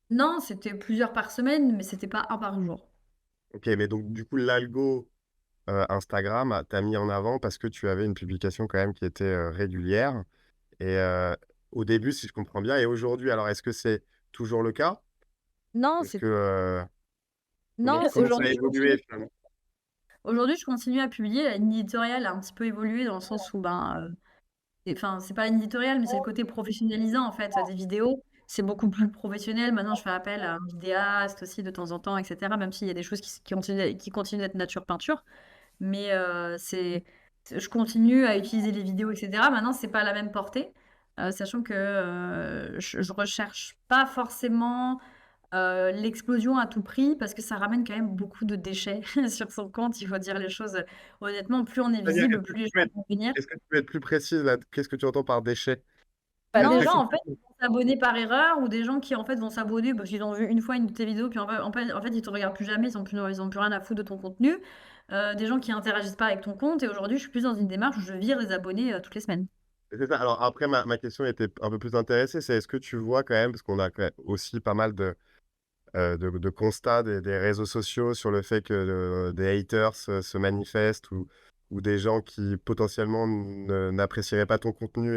non, c'était plusieurs par semaine, mais c'était pas un par jour. Ok, mais donc du coup, l'algo Instagram t'a mis en avant parce que tu avais une publication quand même qui était régulière. Et au début, si je comprends bien, et aujourd'hui, alors est-ce que c'est toujours le cas? Non, Est-ce c'est que comment, non, comment ça a évolué finalement? aujourd'hui, je continue à publier. La ligne éditoriale a un petit peu évolué dans le sens où, enfin, c'est pas la ligne éditoriale, mais c'est le côté professionnalisant en fait des vidéos. C'est beaucoup plus professionnel. Maintenant, je fais appel à un vidéaste aussi de temps en temps, etc. Même s'il y a des choses qui continuent d'être nature peinture. Mais je continue à utiliser les vidéos, etc. Maintenant, c'est pas la même portée. sachant que je recherche pas forcément l'explosion à tout prix parce que ça ramène quand même beaucoup de déchets sur son compte. Il faut dire les choses honnêtement. Plus on est C'est-à-dire, visible, plus les gens vont venir. est-ce que tu peux être plus précise là? Qu'est-ce que tu entends par déchet? Bah, Non, des c'est gens, que en fait, vont s'abonner par erreur ou des gens qui, en fait, vont s'abonner parce qu'ils ont vu une fois une de tes vidéos, puis en fait, ils te regardent plus jamais, ils ont plus rien à foutre de ton contenu. Des gens qui interagissent pas avec ton compte. Et aujourd'hui, je suis plus dans une démarche où je vire les abonnés toutes les semaines. C'est ça. Alors après, ma question était un peu plus intéressée, c'est est-ce que tu vois quand même, parce qu'on a quand même aussi pas mal de constats des réseaux sociaux sur le fait que des haters se manifestent ou des gens qui potentiellement n'apprécieraient pas ton contenu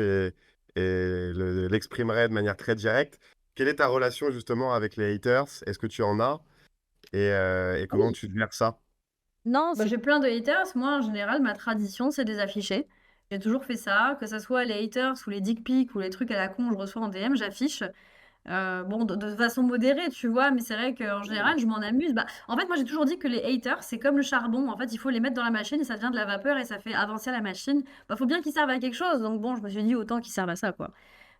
et l'exprimeraient de manière très directe. Quelle est ta relation justement avec les haters? Est-ce que tu en as? Et comment tu gères ça? Non, Bah, c'est j'ai plein de haters. Moi, en général, ma tradition, c'est de les afficher. J'ai toujours fait ça, que ce soit les haters ou les dick pics ou les trucs à la con que je reçois en DM, j'affiche. Bon, de façon modérée, tu vois, mais c'est vrai qu'en général, je m'en amuse. Bah, en fait, moi, j'ai toujours dit que les haters, c'est comme le charbon. En fait, il faut les mettre dans la machine et ça devient de la vapeur et ça fait avancer la machine. Bah, faut bien qu'ils servent à quelque chose. Donc, bon, je me suis dit autant qu'ils servent à ça, quoi.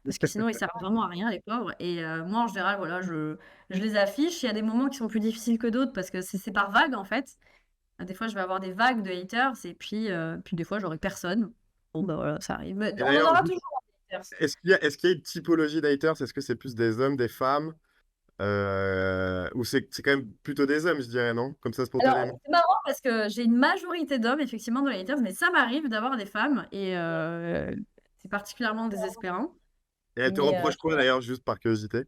Parce que sinon, ils servent vraiment à rien, les pauvres. Et moi, en général, voilà, je les affiche. Il y a des moments qui sont plus difficiles que d'autres parce que c'est par vague, en fait. Des fois, je vais avoir des vagues de haters et puis des fois, j'aurai personne. Bon, bah voilà, ça arrive. Mais Et on en d'ailleurs, aura toujours des haters. est-ce qu'il y a une typologie d'haters? Est-ce que c'est plus des hommes, des femmes? Ou c'est quand même plutôt des hommes, je dirais, non? Comme ça, Alors, spontanément. c'est marrant parce que j'ai une majorité d'hommes, effectivement, dans les haters, mais ça m'arrive d'avoir des femmes et c'est particulièrement désespérant. Et elle te Mais reproche quoi d'ailleurs, juste par curiosité?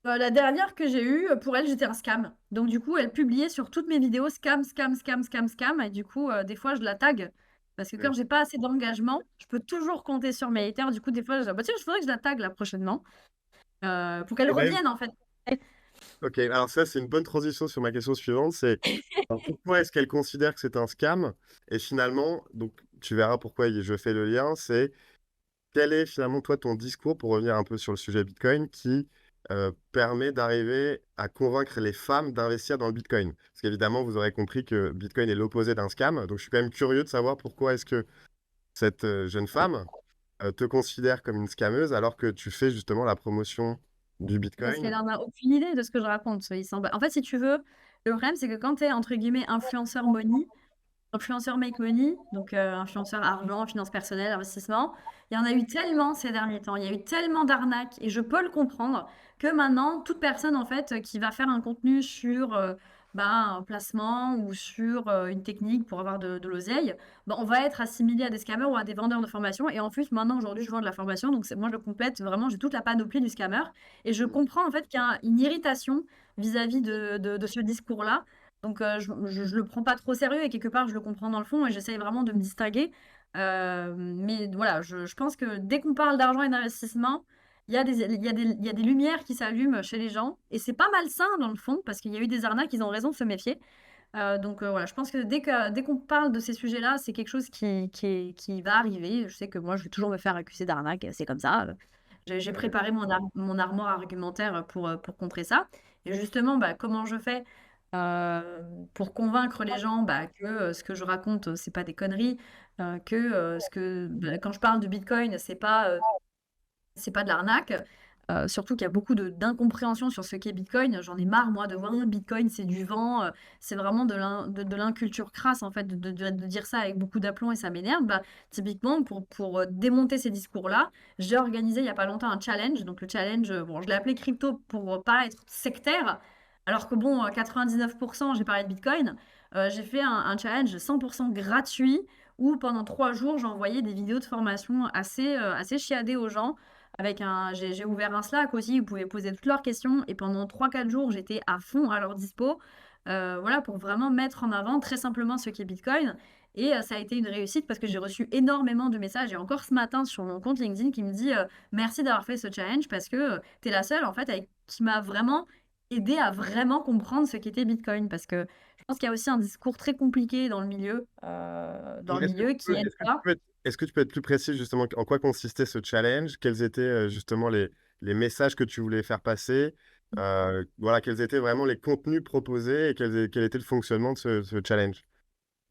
la dernière que j'ai eue, pour elle, j'étais un scam. Donc, du coup, elle publiait sur toutes mes vidéos scam, scam, scam, scam, scam. Et du coup, des fois, je la tag. Parce que Mm. quand j'ai pas assez d'engagement, je peux toujours compter sur mes haters. Du coup, des fois, bah, tiens, je faudrait que je la tag là prochainement pour qu'elle Eh ben, revienne en fait. ok, alors ça, c'est une bonne transition sur ma question suivante, c'est alors, pourquoi est-ce qu'elle considère que c'est un scam? Et finalement, donc tu verras pourquoi je fais le lien, c'est quel est finalement toi ton discours, pour revenir un peu sur le sujet Bitcoin, qui permet d'arriver à convaincre les femmes d'investir dans le Bitcoin? Parce qu'évidemment, vous aurez compris que Bitcoin est l'opposé d'un scam, donc je suis quand même curieux de savoir pourquoi est-ce que cette jeune femme te considère comme une scammeuse alors que tu fais justement la promotion du Parce Bitcoin. qu'elle en a aucune idée de ce que je raconte. En fait, si tu veux, le problème, c'est que quand tu es entre guillemets influenceur money, influenceur make money, donc influenceur argent, finance personnelle, investissement. Il y en a eu tellement ces derniers temps, il y a eu tellement d'arnaques et je peux le comprendre que maintenant, toute personne en fait qui va faire un contenu sur un placement ou sur une technique pour avoir de l'oseille, on va être assimilé à des scammers ou à des vendeurs de formation. Et en plus, maintenant, aujourd'hui, je vends de la formation, donc moi, je complète vraiment, j'ai toute la panoplie du scammer. Et je comprends en fait qu'il y a une irritation vis-à-vis de ce discours-là. Donc, je le prends pas trop au sérieux et quelque part, je le comprends dans le fond et j'essaye vraiment de me distinguer. Mais voilà, je pense que dès qu'on parle d'argent et d'investissement, il y a des lumières qui s'allument chez les gens et c'est pas malsain dans le fond parce qu'il y a eu des arnaques, ils ont raison de se méfier. Donc voilà, je pense que dès qu'on parle de ces sujets-là, c'est quelque chose qui va arriver. Je sais que moi, je vais toujours me faire accuser d'arnaque, c'est comme ça. J'ai préparé mon armoire argumentaire pour contrer ça. Et justement, comment je fais euh, pour convaincre les gens que ce que je raconte, c'est pas des conneries, quand je parle de Bitcoin, c'est pas de l'arnaque. Surtout qu'il y a beaucoup d'incompréhension sur ce qu'est Bitcoin. J'en ai marre, moi, de voir Bitcoin, c'est du vent. C'est vraiment de l'inculture crasse, en fait, de dire ça avec beaucoup d'aplomb et ça m'énerve. Typiquement, pour démonter ces discours-là, j'ai organisé il n'y a pas longtemps un challenge. Donc, le challenge, bon, je l'ai appelé crypto pour pas être sectaire. Alors que, bon, 99%, j'ai parlé de Bitcoin. J'ai fait un challenge 100% gratuit où pendant 3 jours, j'ai envoyé des vidéos de formation assez chiadées aux gens j'ai ouvert un Slack aussi, vous pouvez poser toutes leurs questions. Et pendant 3 4 jours, j'étais à fond à leur dispo. Voilà, pour vraiment mettre en avant très simplement ce qu'est Bitcoin. Et ça a été une réussite parce que j'ai reçu énormément de messages. Et encore ce matin sur mon compte LinkedIn qui me dit merci d'avoir fait ce challenge parce que tu es la seule en fait qui m'a vraiment aidé à vraiment comprendre ce qu'était Bitcoin. Parce que je pense qu'il y a aussi un discours très compliqué dans le milieu qui est ça. Est-ce que tu peux être plus précis justement en quoi consistait ce challenge? Quels étaient justement les messages que tu voulais faire passer? Voilà, quels étaient vraiment les contenus proposés et quel était le fonctionnement de ce challenge?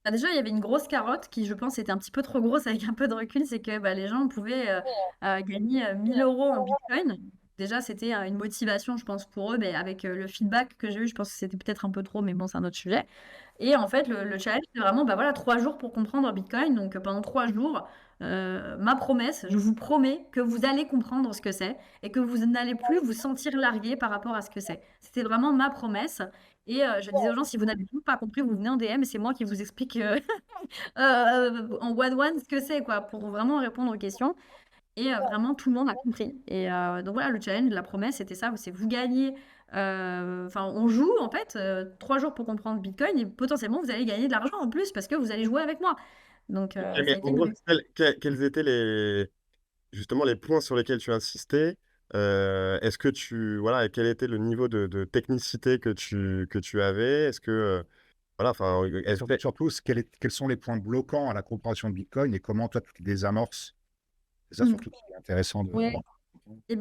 Bah, déjà, il y avait une grosse carotte qui, je pense, était un petit peu trop grosse avec un peu de recul, c'est que les gens pouvaient gagner 1000 euros en Bitcoin. Déjà, c'était une motivation, je pense, pour eux, mais avec le feedback que j'ai eu, je pense que c'était peut-être un peu trop, mais bon, c'est un autre sujet. Et en fait, le challenge, c'est vraiment 3 jours pour comprendre Bitcoin. Donc, pendant 3 jours, ma promesse, je vous promets que vous allez comprendre ce que c'est et que vous n'allez plus vous sentir largué par rapport à ce que c'est. C'était vraiment ma promesse. Et je disais aux gens, si vous n'avez toujours pas compris, vous venez en DM et c'est moi qui vous explique en one-one ce que c'est, quoi, pour vraiment répondre aux questions. Et vraiment, tout le monde a compris. Et donc voilà, le challenge, la promesse, c'était ça, c'est vous gagnez. Enfin, on joue en fait 3 jours pour comprendre Bitcoin et potentiellement vous allez gagner de l'argent en plus parce que vous allez jouer avec moi. Donc Ok, ça a mais été en une gros, réussite. quels étaient justement les points sur lesquels tu insistais? Est-ce que voilà, quel était le niveau de technicité que tu avais? Est-ce que, voilà, enfin, Surtout, quels sont les points bloquants à la compréhension de Bitcoin et comment toi tu les désamorces? C'est ça Mm. surtout qui est intéressant de. Ouais. Et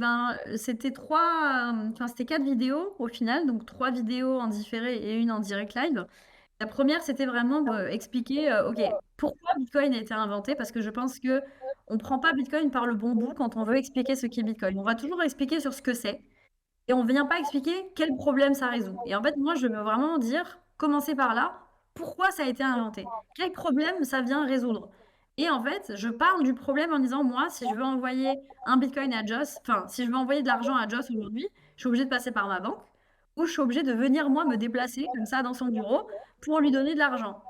c'était 4 vidéos au final, donc 3 vidéos en différé et une en direct live. La première, c'était vraiment expliquer, OK, pourquoi Bitcoin a été inventé, parce que je pense que on prend pas Bitcoin par le bon bout quand on veut expliquer ce qu'est Bitcoin. On va toujours expliquer sur ce que c'est et on vient pas expliquer quel problème ça résout. Et en fait, moi, je veux vraiment dire, commencer par là, pourquoi ça a été inventé? Quel problème ça vient résoudre? Et en fait, je parle du problème en disant, moi, si je veux envoyer un Bitcoin à Joss, enfin, si je veux envoyer de l'argent à Joss aujourd'hui, je suis obligée de passer par ma banque ou je suis obligée de venir, moi, me déplacer comme ça dans son bureau pour lui donner de l'argent.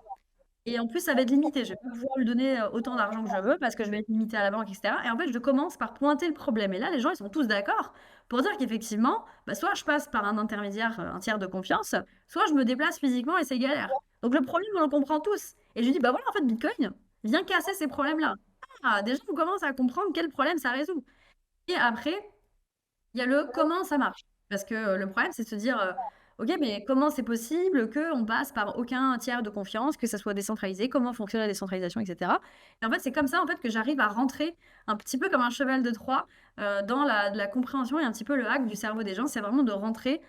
Et en plus, ça va être limité. Je vais pas pouvoir lui donner autant d'argent que je veux parce que je vais être limitée à la banque, etc. Et en fait, je commence par pointer le problème. Et là, les gens, ils sont tous d'accord pour dire qu'effectivement, soit je passe par un intermédiaire, un tiers de confiance, soit je me déplace physiquement et c'est galère. Donc le problème, on le comprend tous. Et je lui dis, bah voilà, en fait, Bitcoin vient casser ces problèmes-là. Ah, déjà, on commence à comprendre quel problème ça résout. Et après, il y a le comment ça marche. Parce que le problème, c'est de se dire, OK, mais comment c'est possible qu'on passe par aucun tiers de confiance, que ça soit décentralisé, comment fonctionne la décentralisation, etc. Et en fait, c'est comme ça en fait, que j'arrive à rentrer un petit peu comme un cheval de Troie dans la compréhension et un petit peu le hack du cerveau des gens. C'est vraiment de rentrer,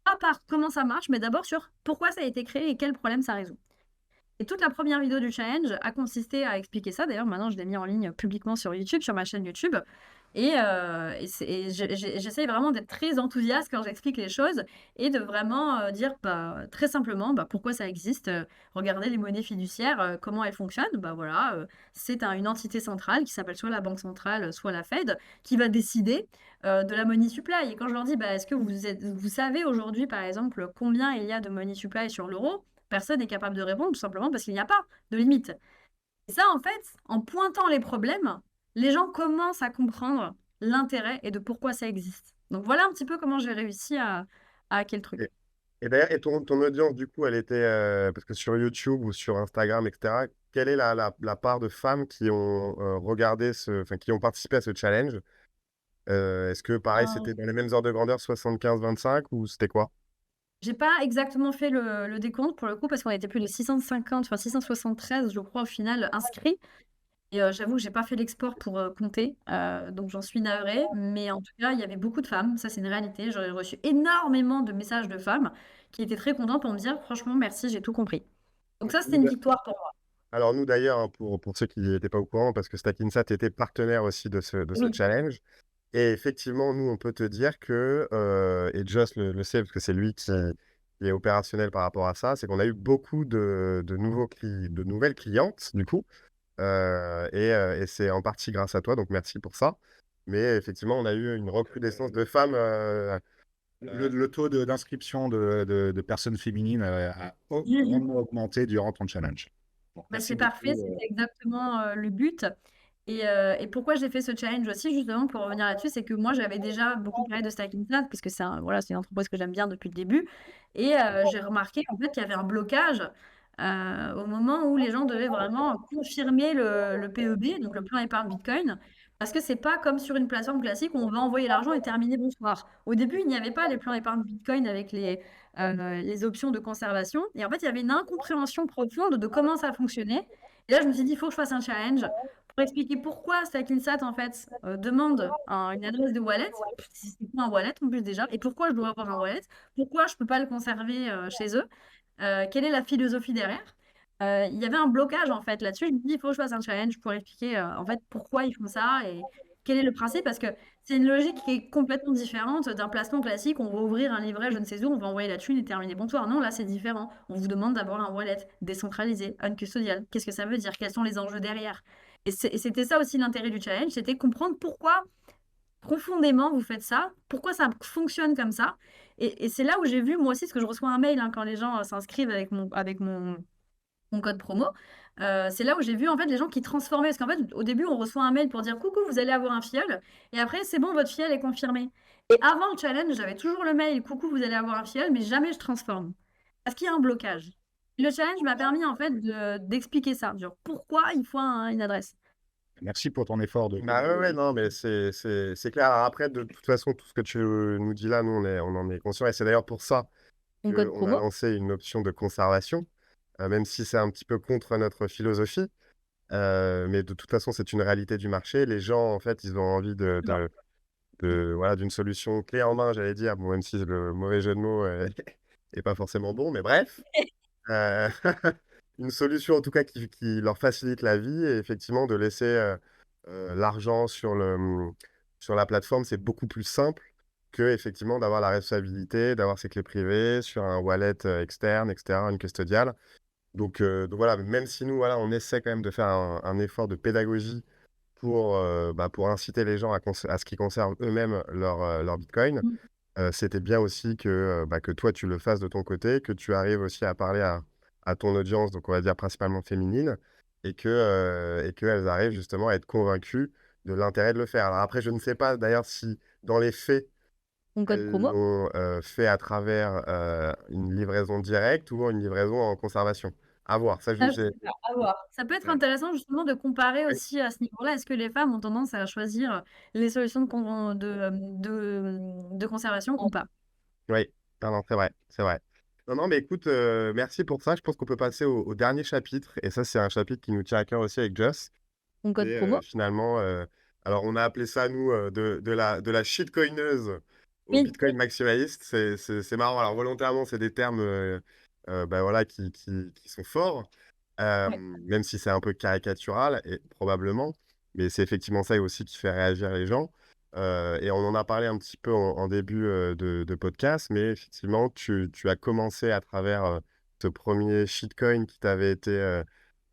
pas par comment ça marche, mais d'abord sur pourquoi ça a été créé et quel problème ça résout. Et toute la première vidéo du challenge a consisté à expliquer ça. D'ailleurs, maintenant, je l'ai mis en ligne publiquement sur YouTube, sur ma chaîne YouTube. Et j'essaye vraiment d'être très enthousiaste quand j'explique les choses et de vraiment dire très simplement pourquoi ça existe. Regardez les monnaies fiduciaires, comment elles fonctionnent. Voilà, c'est une entité centrale qui s'appelle soit la Banque centrale, soit la Fed, qui va décider de la money supply. Et quand je leur dis, est-ce que vous savez aujourd'hui, par exemple, combien il y a de money supply sur l'euro? Personne n'est capable de répondre tout simplement parce qu'il n'y a pas de limite. Et ça, en fait, en pointant les problèmes, les gens commencent à comprendre l'intérêt et de pourquoi ça existe. Donc voilà un petit peu comment j'ai réussi à hacker le truc. et d'ailleurs, ton audience, du coup, elle était, parce que sur YouTube ou sur Instagram, etc., quelle est la part de femmes qui ont regardé enfin, qui ont participé à ce challenge? Est-ce que, pareil, Euh, c'était dans les mêmes ordres de grandeur, 75-25, ou c'était quoi? J'ai pas exactement fait le décompte pour le coup parce qu'on était plus de 650, enfin 673, je crois, au final inscrits. Et j'avoue que j'ai pas fait l'export pour compter, donc j'en suis navrée. Mais en tout cas, il y avait beaucoup de femmes, ça c'est une réalité. J'aurais reçu énormément de messages de femmes qui étaient très contentes pour me dire, franchement, merci, j'ai tout compris. Donc ça, c'était Nous, une d'a- victoire pour moi. Alors, nous, d'ailleurs, hein, pour ceux qui n'étaient pas au courant, parce que Stackinsat était partenaire aussi de ce Oui. challenge. Et effectivement, nous, on peut te dire que, et Joss le sait, parce que c'est lui qui est opérationnel par rapport à ça, c'est qu'on a eu beaucoup de nouvelles clientes, du coup. Et c'est en partie grâce à toi, donc merci pour ça. Mais effectivement, on a eu une recrudescence de femmes. Le taux d'inscription de personnes féminines a grandement augmenté durant ton challenge. Bon, merci C'est beaucoup. parfait, c'était exactement le but. Et pourquoi j'ai fait ce challenge aussi, justement, pour revenir là-dessus, c'est que moi, j'avais déjà beaucoup parlé de Stacking Plat, parce que voilà, c'est une entreprise que j'aime bien depuis le début. Et j'ai remarqué en fait qu'il y avait un blocage au moment où les gens devaient vraiment confirmer le PEB, donc le plan épargne Bitcoin, parce que c'est pas comme sur une plateforme classique où on va envoyer l'argent et terminer bonsoir. Au début, il n'y avait pas les plans épargne Bitcoin avec les options de conservation. Et en fait, il y avait une incompréhension profonde de comment ça fonctionnait. Et là, je me suis dit, il faut que je fasse un challenge pour expliquer pourquoi Stackinsat en fait demande une adresse de wallet. C'est quoi un wallet en plus déjà? Et pourquoi je dois avoir un wallet? Pourquoi je peux pas le conserver chez eux? Quelle est la philosophie derrière? Il y avait un blocage en fait là-dessus. Je me dis, il faut que je fasse un challenge pour expliquer en fait pourquoi ils font ça et quel est le principe. Parce que c'est une logique qui est complètement différente d'un placement classique. On va ouvrir un livret, je ne sais où, on va envoyer la thune et terminer. Bonsoir. Non, là c'est différent. On vous demande d'avoir un wallet décentralisé, uncustodial. Qu'est-ce que ça veut dire? Quels sont les enjeux derrière? Et c'était ça aussi l'intérêt du challenge, c'était comprendre pourquoi profondément vous faites ça, pourquoi ça fonctionne comme ça. Et c'est là où j'ai vu moi aussi, parce que je reçois un mail quand les gens s'inscrivent avec mon code promo. C'est là où j'ai vu en fait les gens qui transformaient. Parce qu'en fait, au début, on reçoit un mail pour dire coucou, vous allez avoir un fiel. Et après, c'est bon, votre fiel est confirmé. Et avant le challenge, j'avais toujours le mail coucou, vous allez avoir un fiel, mais jamais je transforme. Parce qu'il y a un blocage. Le challenge m'a permis en fait d'expliquer ça. Genre, pourquoi il faut une adresse. Merci pour ton effort de. Bah ouais, non, mais c'est clair. Alors après, de toute façon, tout ce que tu nous dis là, nous, on en est conscient. Et c'est d'ailleurs pour ça Mon code qu'on a promo. lancé une option de conservation, même si c'est un petit peu contre notre philosophie. Mais de toute façon, c'est une réalité du marché. Les gens, en fait, ils ont envie voilà, d'une solution clé en main, j'allais dire. Bon, même si le mauvais jeu de mots est pas forcément bon, mais bref. Euh, une solution, en tout cas, qui leur facilite la vie. Et effectivement, de laisser l'argent sur la plateforme, c'est beaucoup plus simple que, effectivement, d'avoir la responsabilité, d'avoir ses clés privées sur un wallet externe, etc., une custodiale. Donc voilà, même si nous, voilà, on essaie quand même de faire un effort de pédagogie pour inciter les gens à ce qu'ils conservent eux-mêmes leur Bitcoin, Mm. c'était bien aussi que toi, tu le fasses de ton côté, que tu arrives aussi à parler à ton audience, donc on va dire principalement féminine, et qu'elles arrivent justement à être convaincues de l'intérêt de le faire. Alors après, je ne sais pas d'ailleurs si dans les faits, Mon code elles promo. l'ont fait à travers une livraison directe ou une livraison en conservation. À voir. Ça, Ah, je sais pas, à voir. Ça peut être ouais. intéressant justement de comparer Oui, aussi à ce niveau-là. Est-ce que les femmes ont tendance à choisir les solutions de conservation ou pas? oui. Non, non, c'est vrai, c'est vrai. Non, non, mais écoute, merci pour ça. Je pense qu'on peut passer au dernier chapitre. Et ça, c'est un chapitre qui nous tient à cœur aussi avec Joss. Mon Et code promo. finalement, alors on a appelé ça, nous, de la shitcoineuse au Oui. Bitcoin maximaliste. C'est marrant. Alors, volontairement, c'est des termes bah, voilà, qui sont forts, Ouais. même si c'est un peu caricatural, et, probablement. Mais c'est effectivement ça aussi qui fait réagir les gens. Et on en a parlé un petit peu en début de podcast, mais effectivement, tu as commencé à travers ce premier shitcoin qui t'avait été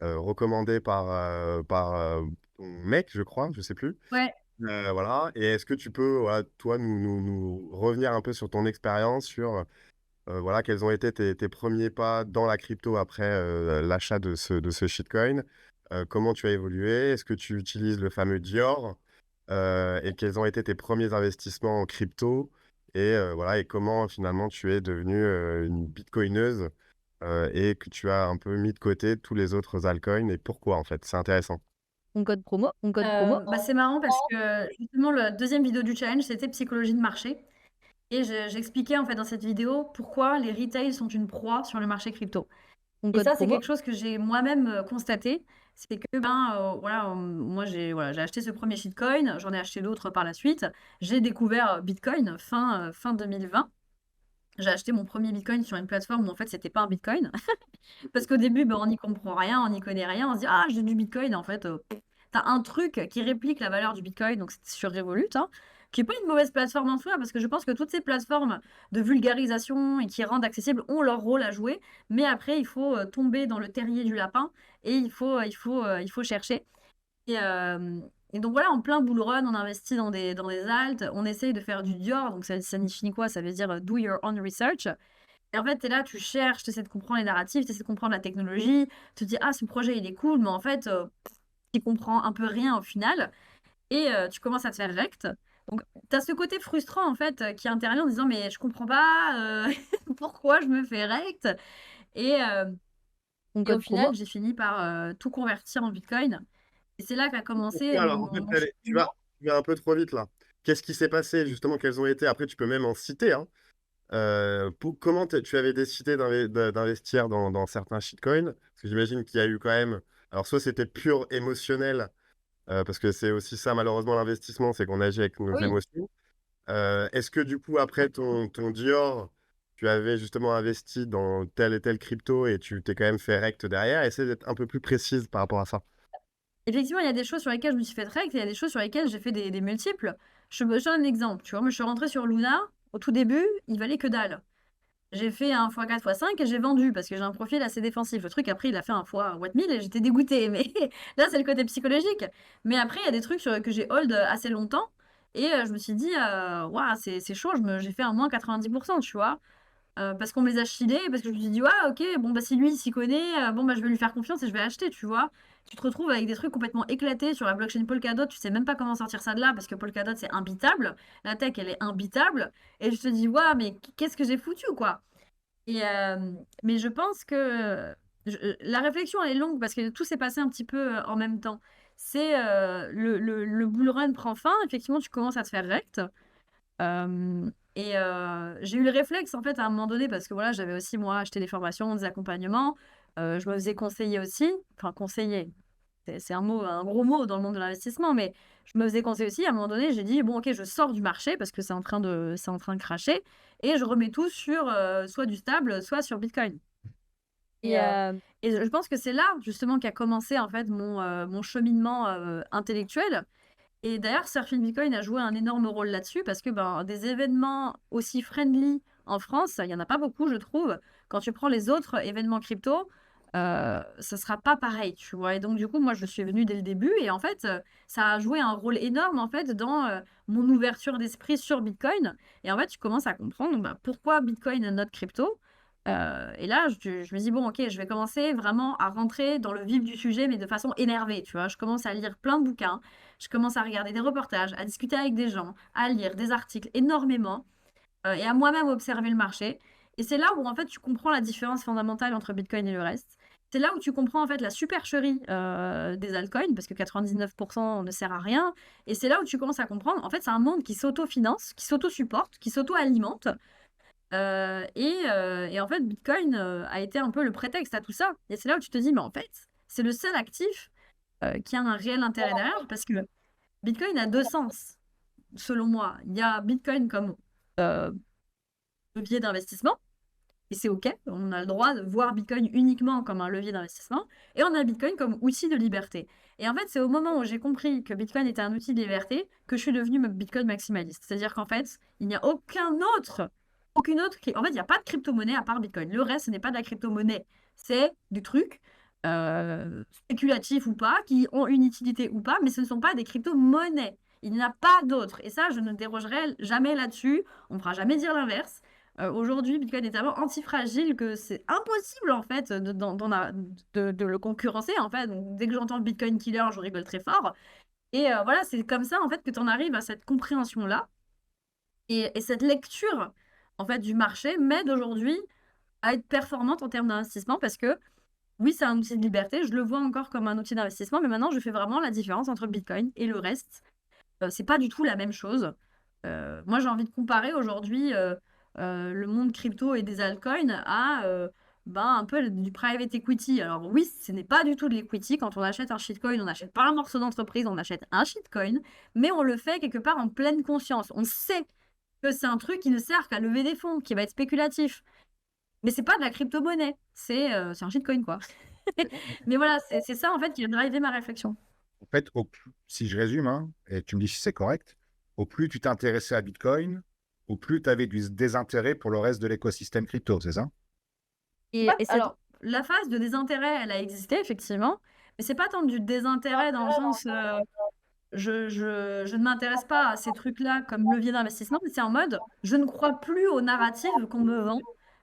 recommandé par ton mec, je crois, je sais plus. Ouais. Voilà. Et est-ce que tu peux, voilà, toi, nous revenir un peu sur ton expérience, sur voilà, quels ont été tes premiers pas dans la crypto après l'achat de ce shitcoin? Comment tu as évolué? Est-ce que tu utilises le fameux Dior? Et quels ont été tes premiers investissements en crypto? Et voilà, et comment finalement tu es devenue une bitcoineuse et que tu as un peu mis de côté tous les autres altcoins et pourquoi en fait? C'est intéressant. Mon code promo. Mon code promo. Bah, c'est marrant parce que justement, la deuxième vidéo du challenge, c'était psychologie de marché. Et j'expliquais en fait dans cette vidéo pourquoi les retails sont une proie sur le marché crypto. Mon Et code ça, c'est promo. quelque chose que j'ai moi-même constaté. C'est que, voilà, moi, j'ai acheté ce premier shitcoin, j'en ai acheté d'autres par la suite. J'ai découvert Bitcoin fin 2020. J'ai acheté mon premier Bitcoin sur une plateforme où en fait, c'était pas un Bitcoin. Parce qu'au début, on n'y comprend rien, on n'y connaît rien. On se dit, ah, j'ai du Bitcoin. En fait, t'as un truc qui réplique la valeur du Bitcoin, donc c'est sur Revolut, hein, qui n'est pas une mauvaise plateforme en soi, parce que je pense que toutes ces plateformes de vulgarisation et qui rendent accessible ont leur rôle à jouer. Mais après, il faut tomber dans le terrier du lapin et il faut chercher. Et, euh, et donc voilà, en plein bull run, on investit dans des alts, on essaye de faire du Dior, donc ça signifie quoi? Ça veut dire do your own research. Et en fait, tu es là, tu cherches, tu essaies de comprendre les narratifs, tu essaies de comprendre la technologie, tu te dis, ah, ce projet, il est cool, mais en fait, tu comprends un peu rien au final, et tu commences à te faire rect. Donc, tu as ce côté frustrant, en fait, qui intervient en disant, mais je comprends pas pourquoi je me fais rect. Et, euh, Mon et au code promo. final, j'ai fini par tout convertir en Bitcoin. Et c'est là qu'a commencé Alors, en fait, mon tu vas cheminement. un peu trop vite là. Qu'est-ce qui s'est passé justement? Quels ont été? Après, tu peux même en citer, hein. Comment tu avais décidé d'investir dans certains shitcoins? Parce que j'imagine qu'il y a eu quand même. Alors, soit c'était pur émotionnel, parce que c'est aussi ça, malheureusement, l'investissement, c'est qu'on agit avec nos Oui. émotions. Est-ce que du coup, après ton Dior, tu avais justement investi dans telle et telle crypto et tu t'es quand même fait rect derrière. Essaie d'être un peu plus précise par rapport à ça. Effectivement, il y a des choses sur lesquelles je me suis fait rect et il y a des choses sur lesquelles j'ai fait des multiples. Je te donne un exemple, tu vois. Moi, je suis rentrée sur Luna. Au tout début, il valait que dalle. J'ai fait un x4, x5 et j'ai vendu parce que j'ai un profil assez défensif. Le truc, après, il a fait un fois what 1000 et j'étais dégoûtée. Mais là, c'est le côté psychologique. Mais après, il y a des trucs que j'ai hold assez longtemps. Et je me suis dit, waouh, c'est chaud, j'ai fait un moins 90%, tu vois. Parce qu'on me les a chillés, parce que je me suis dit, ouais, ok, bon, bah si lui, il s'y connaît, bon, bah je vais lui faire confiance et je vais acheter, tu vois. Tu te retrouves avec des trucs complètement éclatés sur la blockchain Polkadot, tu sais même pas comment sortir ça de là, parce que Polkadot, c'est imbitable. La tech, elle est imbitable. Et je te dis, ouais, mais qu'est-ce que j'ai foutu, quoi. Et, mais je pense que la réflexion, elle est longue, parce que tout s'est passé un petit peu en même temps. C'est le bull run prend fin, effectivement, tu commences à te faire rect. J'ai eu le réflexe en fait à un moment donné parce que voilà, j'avais aussi moi acheté des formations, des accompagnements. Je me faisais conseiller aussi, enfin conseiller, c'est un mot, un gros mot dans le monde de l'investissement, mais je me faisais conseiller aussi. À un moment donné, j'ai dit bon ok, je sors du marché parce que c'est en train de cracher et je remets tout sur soit du stable, soit sur Bitcoin. Et, et je pense que c'est là justement qu'a commencé en fait mon cheminement intellectuel. Et d'ailleurs, Surfing Bitcoin a joué un énorme rôle là-dessus parce que ben, des événements aussi friendly en France, il n'y en a pas beaucoup, je trouve. Quand tu prends les autres événements crypto, ça ne sera pas pareil, tu vois. Et donc, du coup, moi, je suis venue dès le début et en fait, ça a joué un rôle énorme en fait dans mon ouverture d'esprit sur Bitcoin. Et en fait, tu commences à comprendre ben, pourquoi Bitcoin est notre crypto. Et là, je me dis, bon, ok, je vais commencer vraiment à rentrer dans le vif du sujet, mais de façon énervée, tu vois. Je commence à lire plein de bouquins. Je commence à regarder des reportages, à discuter avec des gens, à lire des articles énormément et à moi-même observer le marché. Et c'est là où en fait tu comprends la différence fondamentale entre Bitcoin et le reste. C'est là où tu comprends en fait la supercherie des altcoins parce que 99% ne sert à rien. Et c'est là où tu commences à comprendre en fait c'est un monde qui s'auto-finance, qui s'auto-supporte, qui s'auto-alimente. Et en fait Bitcoin a été un peu le prétexte à tout ça. Et c'est là où tu te dis mais en fait c'est le seul actif qui a un réel intérêt derrière parce que Bitcoin a deux sens, selon moi. Il y a Bitcoin comme euh, levier d'investissement, et c'est OK. On a le droit de voir Bitcoin uniquement comme un levier d'investissement, et on a Bitcoin comme outil de liberté. Et en fait, c'est au moment où j'ai compris que Bitcoin était un outil de liberté que je suis devenue Bitcoin maximaliste. C'est-à-dire qu'en fait, il n'y a aucune autre, en fait, il n'y a pas de crypto-monnaie à part Bitcoin. Le reste, ce n'est pas de la crypto-monnaie. C'est du truc spéculatif ou pas, qui ont une utilité ou pas, mais ce ne sont pas des crypto-monnaies. Il n'y en a pas d'autres. Et ça, je ne dérogerai jamais là-dessus. On ne me fera jamais dire l'inverse. Aujourd'hui, Bitcoin est tellement antifragile que c'est impossible en fait de le concurrencer. En fait, donc, dès que j'entends le Bitcoin killer, je rigole très fort. Et voilà, c'est comme ça en fait que tu en arrives à cette compréhension-là et cette lecture en fait du marché m'aide aujourd'hui à être performante en termes d'investissement parce que oui, c'est un outil de liberté, je le vois encore comme un outil d'investissement, mais maintenant je fais vraiment la différence entre Bitcoin et le reste. C'est pas du tout la même chose. Moi, j'ai envie de comparer aujourd'hui le monde crypto et des altcoins à ben, un peu du private equity. Alors oui, ce n'est pas du tout de l'equity. Quand on achète un shitcoin, on n'achète pas un morceau d'entreprise, on achète un shitcoin, mais on le fait quelque part en pleine conscience. On sait que c'est un truc qui ne sert qu'à lever des fonds, qui va être spéculatif. Mais c'est pas de la crypto-monnaie, c'est un shitcoin, quoi. Mais voilà, c'est ça en fait qui a drivé ma réflexion. En fait, si je résume, hein, et tu me dis si c'est correct, au plus tu t'intéressais à Bitcoin, au plus tu avais du désintérêt pour le reste de l'écosystème crypto, c'est ça? Alors, la phase de désintérêt, elle a existé, effectivement, mais c'est pas tant du désintérêt dans le sens je ne m'intéresse pas à ces trucs-là comme levier d'investissement, mais c'est en mode je ne crois plus aux narratives qu'on me vend,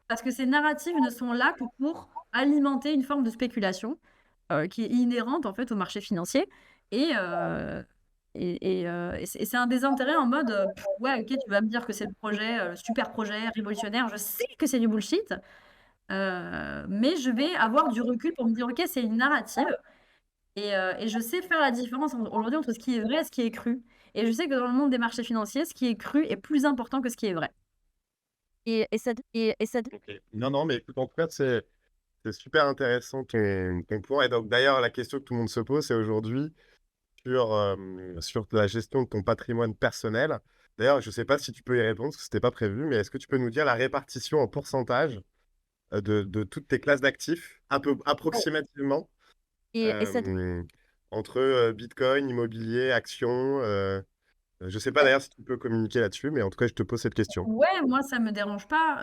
parce que ces narratives ne sont là que pour alimenter une forme de spéculation qui est inhérente en fait au marché financier. Et, et c'est un désintérêt en mode ouais, ok, tu vas me dire que c'est le projet, le super projet révolutionnaire, je sais que c'est du bullshit. Mais je vais avoir du recul pour me dire, ok, c'est une narrative. Et je sais faire la différence aujourd'hui entre ce qui est vrai et ce qui est cru. Et je sais que dans le monde des marchés financiers, ce qui est cru est plus important que ce qui est vrai. Ok. Non, non, mais écoute, en tout cas, c'est super intéressant ton point. Et donc, d'ailleurs, la question que tout le monde se pose, c'est aujourd'hui sur la gestion de ton patrimoine personnel. D'ailleurs, je ne sais pas si tu peux y répondre, parce que ce n'était pas prévu, mais est-ce que tu peux nous dire la répartition en pourcentage de toutes tes classes d'actifs, un peu approximativement, Et ça, entre Bitcoin, immobilier, actions je ne sais pas d'ailleurs si tu peux communiquer là-dessus, mais en tout cas, je te pose cette question. ouais, moi, ça me dérange pas.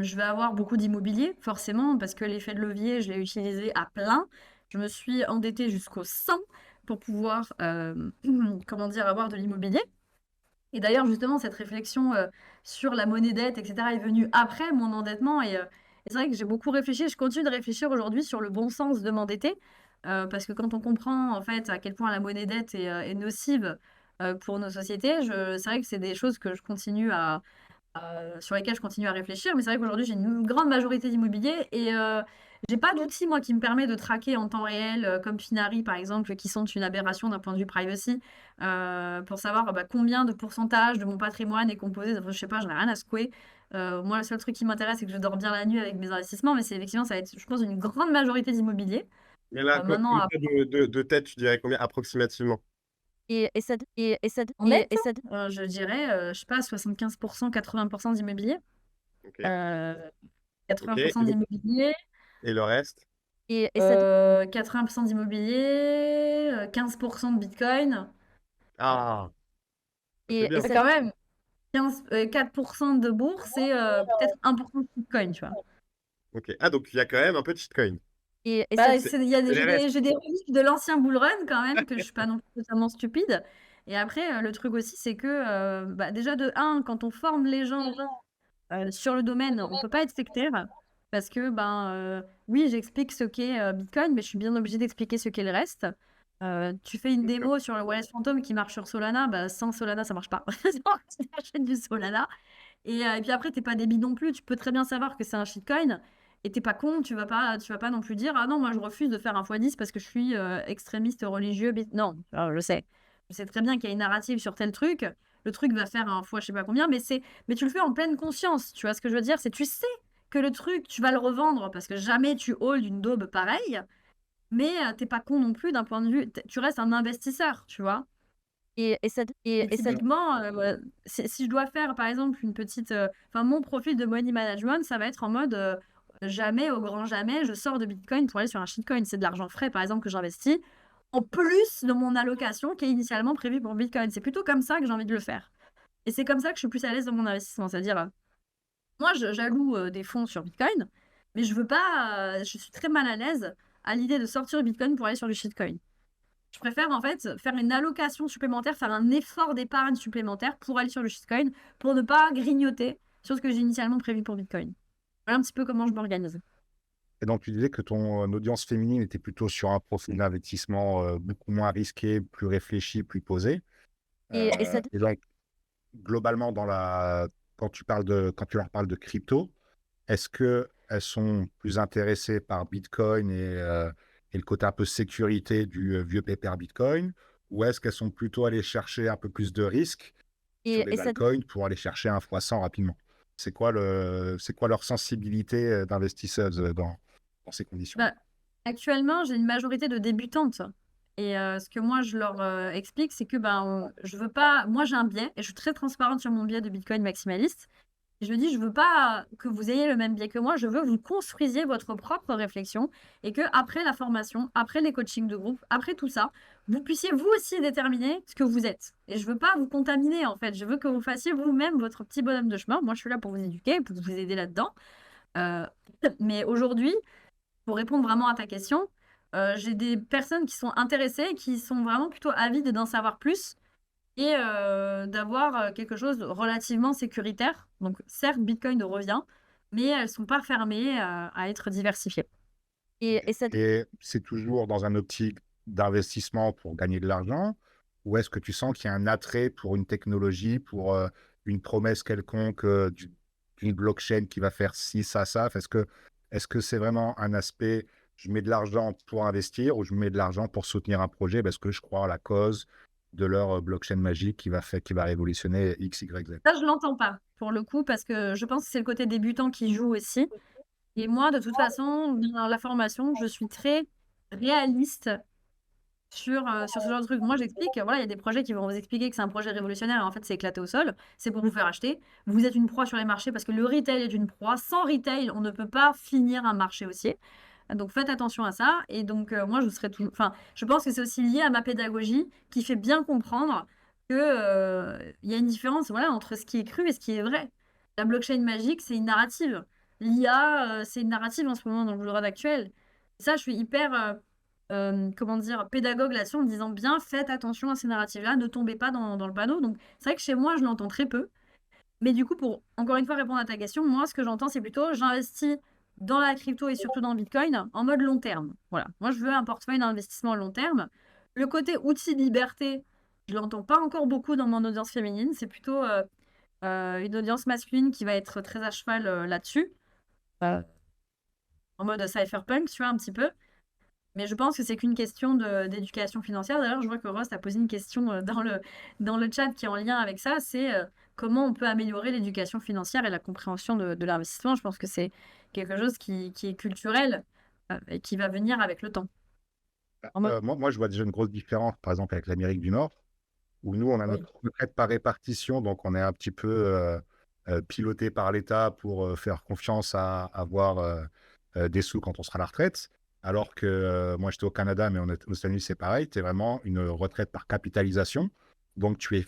Je vais avoir beaucoup d'immobilier, forcément, parce que l'effet de levier, je l'ai utilisé à plein. Je me suis endettée jusqu'au 100 pour pouvoir, comment dire, avoir de l'immobilier. Et d'ailleurs, justement, cette réflexion sur la monnaie dette, etc., est venue après mon endettement. Et c'est vrai que j'ai beaucoup réfléchi. Je continue de réfléchir aujourd'hui sur le bon sens de m'endetter. Parce que quand on comprend, en fait, à quel point la monnaie dette est nocive pour nos sociétés, c'est vrai que c'est des choses que je continue sur lesquelles je continue à réfléchir. Mais c'est vrai qu'aujourd'hui, j'ai une grande majorité d'immobilier et j'ai pas d'outils, moi, qui me permet de traquer en temps réel, comme Finari, par exemple, qui sont une aberration d'un point de vue privacy, pour savoir combien de pourcentage de mon patrimoine est composé. Je sais pas, j'en ai rien à secouer. Moi, le seul truc qui m'intéresse, c'est que je dors bien la nuit avec mes investissements, mais c'est effectivement, ça va être, je pense, une grande majorité d'immobilier. Mais là, Maintenant, comme ça, de tête, tu dirais combien approximativement? en net, je dirais, je sais pas, 75%, 80% d'immobilier. Ok. Euh, Ok. 80% d'immobilier, Et le reste? 80% d'immobilier, 15% de Bitcoin, Ah, c'est bien. quand même 4% de bourse et peut-être 1% de Bitcoin, tu vois. Ok. Ah, donc il y a quand même un peu de shitcoin. Bah, C'est j'ai les restes. j'ai des reliques de l'ancien bull run quand même, que je suis pas non plus totalement stupide. Et après, le truc aussi, c'est que déjà de un, quand on forme les gens sur le domaine, on peut pas être sectaire parce que oui, j'explique ce qu'est Bitcoin, mais je suis bien obligée d'expliquer ce qu'est le reste. Tu fais une Bien sûr. démo sur le Wallet Phantom qui marche sur Solana, sans Solana, ça marche pas. Donc, tu achètes du Solana. Et puis après, t'es pas débile non plus. Tu peux très bien savoir que c'est un shitcoin. Et t'es pas con, tu vas pas non plus dire ah non, moi je refuse de faire un x10 parce que je suis extrémiste religieux. Non, alors, je sais. Je sais très bien qu'il y a une narrative sur tel truc. Le truc va faire un fois je sais pas combien, mais tu le fais en pleine conscience. Tu vois ce que je veux dire? C'est tu sais que le truc, tu vas le revendre parce que jamais tu hold une daube pareille, mais t'es pas con non plus d'un point de vue. Tu restes un investisseur, tu vois. Et typiquement, ouais, si je dois faire, par exemple, enfin, mon profil de money management, ça va être en mode jamais, au grand jamais, je sors de Bitcoin pour aller sur un shitcoin. C'est de l'argent frais, par exemple, que j'investis en plus de mon allocation qui est initialement prévue pour Bitcoin. C'est plutôt comme ça que j'ai envie de le faire. Et c'est comme ça que je suis plus à l'aise dans mon investissement. C'est-à-dire, moi, j'alloue des fonds sur Bitcoin, mais je veux pas, je suis très mal à l'aise à l'idée de sortir Bitcoin pour aller sur du shitcoin. Je préfère en fait faire une allocation supplémentaire, faire un effort d'épargne supplémentaire pour aller sur le shitcoin, pour ne pas grignoter sur ce que j'ai initialement prévu pour Bitcoin. Voilà un petit peu comment je m'organise. Et donc, tu disais que ton audience féminine était plutôt sur un profil d'investissement beaucoup moins risqué, plus réfléchi, plus posé. Et donc, globalement, quand tu leur parles de crypto, est-ce qu'elles sont plus intéressées par Bitcoin et le côté un peu sécurité du vieux pépère Bitcoin, ou est-ce qu'elles sont plutôt allées chercher un peu plus de risques sur les altcoins pour aller chercher un x100 rapidement? C'est quoi leur sensibilité d'investisseuse dans ces conditions? Bah, actuellement, j'ai une majorité de débutantes. Et ce que moi, je leur explique, c'est que je veux pas. Moi, j'ai un biais et je suis très transparente sur mon biais de Bitcoin maximaliste. Et je dis, je veux pas que vous ayez le même biais que moi, je veux que vous construisiez votre propre réflexion et que après la formation, après les coachings de groupe, après tout ça, vous puissiez vous aussi déterminer ce que vous êtes. Et je veux pas vous contaminer en fait, je veux que vous fassiez vous-même votre petit bonhomme de chemin. Moi, je suis là pour vous éduquer, pour vous aider là-dedans. Euh, mais aujourd'hui, pour répondre vraiment à ta question, j'ai des personnes qui sont intéressées, qui sont vraiment plutôt avides d'en savoir plus et d'avoir quelque chose de relativement sécuritaire. Donc, certes, Bitcoin revient, mais elles ne sont pas fermées à être diversifiées. Ok. Et c'est toujours dans un optique d'investissement pour gagner de l'argent, ou est-ce que tu sens qu'il y a un attrait pour une technologie, pour une promesse quelconque d'une blockchain qui va faire ci, ça? Est-ce que c'est vraiment un aspect, je mets de l'argent pour investir ou je mets de l'argent pour soutenir un projet parce que je crois à la cause de leur blockchain magique qui va révolutionner X, Y, Z? Ça, je l'entends pas, pour le coup, parce que je pense que c'est le côté débutant qui joue aussi. Et moi, de toute façon, dans la formation, je suis très réaliste sur ce genre de truc. Moi, j'explique, voilà, il y a des projets qui vont vous expliquer que c'est un projet révolutionnaire et en fait, c'est éclaté au sol. C'est pour vous faire acheter. Vous êtes une proie sur les marchés parce que le retail est une proie. Sans retail, on ne peut pas finir un marché haussier. Donc, faites attention à ça. Et donc, moi, je serais toujours. Enfin, je pense que c'est aussi lié à ma pédagogie qui fait bien comprendre que, il y a une différence, voilà, entre ce qui est cru et ce qui est vrai. La blockchain magique, c'est une narrative. L'IA, c'est une narrative en ce moment dans le world actuel. Ça, je suis hyper, comment dire, pédagogue là-dessus en me disant bien, faites attention à ces narratives-là, ne tombez pas dans le panneau. Donc, c'est vrai que chez moi, je l'entends très peu. Mais du coup, pour encore une fois répondre à ta question, moi, ce que j'entends, c'est plutôt j'investis dans la crypto et surtout dans le Bitcoin en mode long terme. Voilà. Moi, je veux un portefeuille d'investissement long terme. Le côté outil de liberté, je l'entends pas encore beaucoup dans mon audience féminine. C'est plutôt une audience masculine qui va être très à cheval là-dessus, euh, en mode cypherpunk, tu vois, un petit peu. Mais je pense que c'est qu'une question d'éducation financière. D'ailleurs, je vois que Ross a posé une question dans le chat qui est en lien avec ça. C'est comment on peut améliorer l'éducation financière et la compréhension de l'investissement. Je pense que c'est quelque chose qui est culturel et qui va venir avec le temps. En mode, Moi, je vois déjà une grosse différence, par exemple, avec l'Amérique du Nord, où nous, on a oui. notre retraite par répartition, donc on est un petit peu piloté par l'État pour faire confiance à avoir des sous quand on sera à la retraite. Alors que moi, j'étais au Canada, mais aux États-Unis, c'est pareil. Tu es vraiment une retraite par capitalisation. Donc, tu es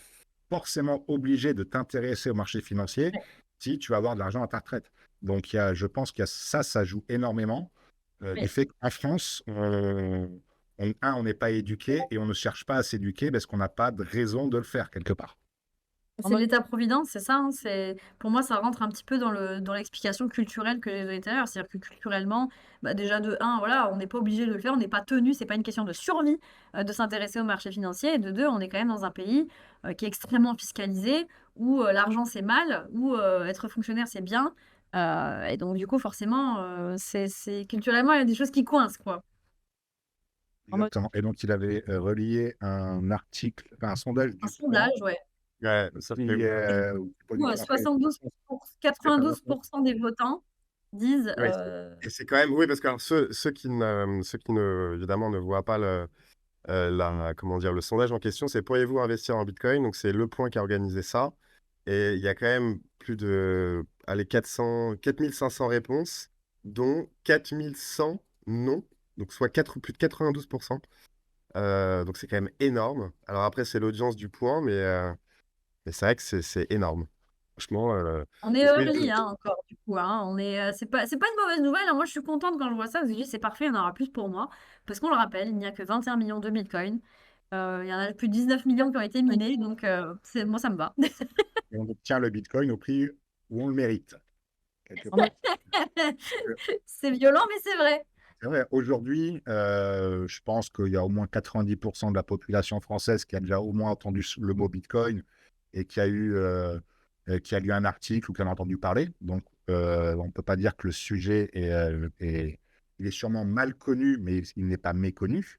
forcément obligé de t'intéresser au marché financier si tu vas avoir de l'argent à ta retraite. Donc, je pense qu'il y a ça, ça joue énormément du Oui. fait qu'en France, on n'est pas éduqué et on ne cherche pas à s'éduquer parce qu'on n'a pas de raison de le faire quelque part. C'est l'État-providence, c'est ça, hein, pour moi, ça rentre un petit peu dans l'explication culturelle que j'ai donnée tout à l'heure. C'est-à-dire que culturellement, bah, déjà de un, voilà, on n'est pas obligé de le faire, on n'est pas tenu, c'est pas une question de survie de s'intéresser au marché financier. Et de deux, on est quand même dans un pays qui est extrêmement fiscalisé, où l'argent c'est mal, où être fonctionnaire c'est bien. Et donc, du coup, forcément, culturellement, il y a des choses qui coincent, quoi. En mode, Exactement. Et donc, il avait relié un article, enfin, un sondage un du point sondage, ouais. Ouais, ça fait. Où enfin, 72 92% des votants disent Ouais, et c'est quand même, oui, parce que alors, évidemment, ne voient pas comment dire, le sondage en question, c'est pourriez-vous investir en Bitcoin? Donc, c'est Le Point qui a organisé ça. Et il y a quand même plus de, allez, 4500 réponses, dont 4100 non, donc soit plus de 92%. Donc, c'est quand même énorme. Alors, après, c'est l'audience du Point, mais c'est vrai que c'est énorme. Franchement, on est oui, early hein, encore du coup hein. C'est pas une mauvaise nouvelle hein. Moi je suis contente quand je vois ça, je me dis c'est parfait, il y en aura plus pour moi parce qu'on le rappelle, il n'y a que 21 millions de Bitcoin. Il y en a plus de 19 millions qui ont été minés, donc moi ça me va. et on obtient le Bitcoin au prix où on le mérite, quelque En part. mode, c'est violent mais c'est vrai. C'est vrai, aujourd'hui, je pense qu'il y a au moins 90% de la population française qui a déjà au moins entendu le mot Bitcoin et qui a lu un article ou qui en a entendu parler. Donc, on ne peut pas dire que le sujet il est sûrement mal connu, mais il n'est pas méconnu.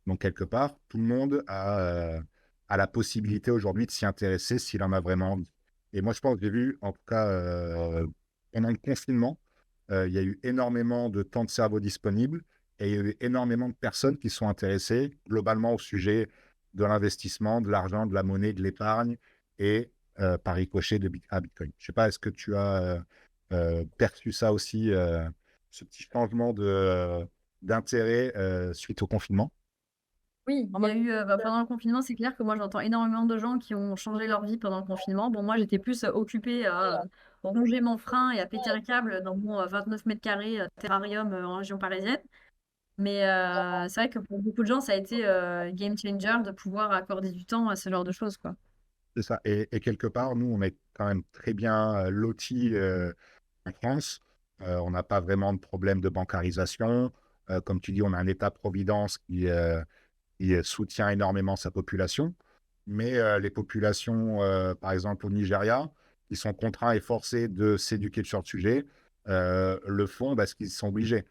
Donc, quelque part, tout le monde a la possibilité aujourd'hui de s'y intéresser s'il en a vraiment envie. Et moi, je pense que j'ai vu, en tout cas, pendant le confinement, il y a eu énormément de temps de cerveau disponible et il y a eu énormément de personnes qui sont intéressées globalement au sujet de l'investissement, de l'argent, de la monnaie, de l'épargne et par ricochet à Bitcoin. Je ne sais pas, est-ce que tu as perçu ça aussi, ce petit changement d'intérêt suite au confinement? Oui, il y a eu pendant le confinement, c'est clair que moi j'entends énormément de gens qui ont changé leur vie pendant le confinement. Bon, moi j'étais plus occupée à ronger mon frein et à péter un câble dans mon 29 mètres carrés terrarium en région parisienne. Mais c'est vrai que pour beaucoup de gens, ça a été game changer de pouvoir accorder du temps à ce genre de choses, quoi. C'est ça. Et quelque part, nous, on est quand même très bien lotis en France. On n'a pas vraiment de problème de bancarisation. Comme tu dis, on a un État-providence qui soutient énormément sa population. Mais les populations, par exemple au Nigeria, qui sont contraints et forcés de s'éduquer sur le sujet, le font parce qu'ils sont obligés.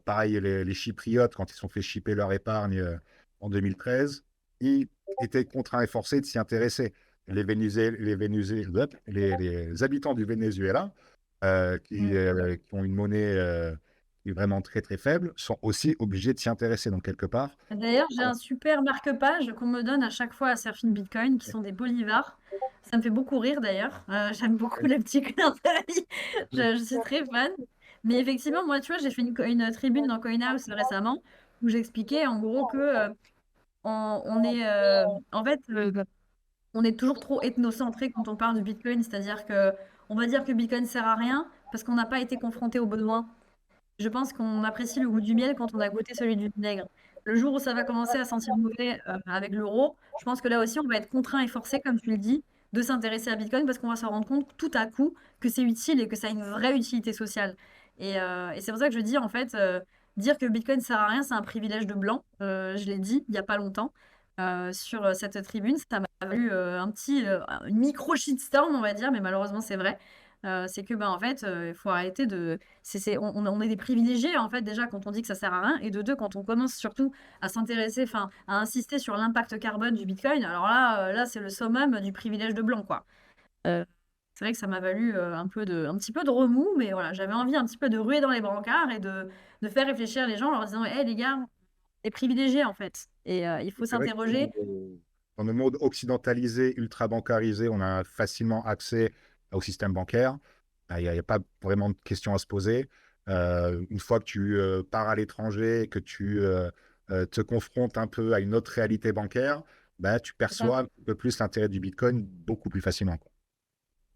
Pareil, les Chypriotes, quand ils se sont fait chipper leur épargne en 2013, ils étaient contraints et forcés de s'y intéresser. Les habitants du Venezuela, Mm. qui ont une monnaie est vraiment très très faible, sont aussi obligés de s'y intéresser. Donc quelque part, D'ailleurs, j'ai un super marque-page qu'on me donne à chaque fois à Surfing Bitcoin, qui sont des bolivars. Ça me fait beaucoup rire d'ailleurs. J'aime beaucoup les petits clins d'œil. Je suis très fan. Mais effectivement, moi, tu vois, j'ai fait une tribune dans CoinHouse récemment où j'expliquais en gros que on est en fait on est toujours trop ethnocentré quand on parle du Bitcoin, c'est-à-dire que on va dire que Bitcoin sert à rien parce qu'on n'a pas été confronté au besoin. Je pense qu'on apprécie le goût du miel quand on a goûté celui du vinaigre. Le jour où ça va commencer à sentir mauvais avec l'euro, je pense que là aussi, on va être contraint et forcé, comme tu le dis, de s'intéresser à Bitcoin parce qu'on va se rendre compte tout à coup que c'est utile et que ça a une vraie utilité sociale. Et c'est pour ça que je dis, en fait, dire que Bitcoin sert à rien, c'est un privilège de blanc. Je l'ai dit il n'y a pas longtemps sur cette tribune. Ça m'a valu une micro shitstorm, on va dire, mais malheureusement, c'est vrai. C'est que, ben, en fait, il faut arrêter de on est des privilégiés, en fait, déjà, quand on dit que ça sert à rien. Et de deux, quand on commence surtout à s'intéresser, enfin, à insister sur l'impact carbone du Bitcoin, alors là, c'est le summum du privilège de blanc, quoi. Euh, c'est vrai que ça m'a valu un petit peu de remous, mais voilà, j'avais envie un petit peu de ruer dans les brancards et de faire réfléchir les gens en leur disant, hé, les gars, les privilégiés, en fait. Et il faut c'est vrai que s'interroger. dans le monde occidentalisé, ultra bancarisé, on a facilement accès au système bancaire. Il n'y a pas vraiment de questions à se poser. Une fois que tu pars à l'étranger et que tu te confrontes un peu à une autre réalité bancaire, bah, tu C'est ça. perçois un peu plus l'intérêt du Bitcoin beaucoup plus facilement, quoi.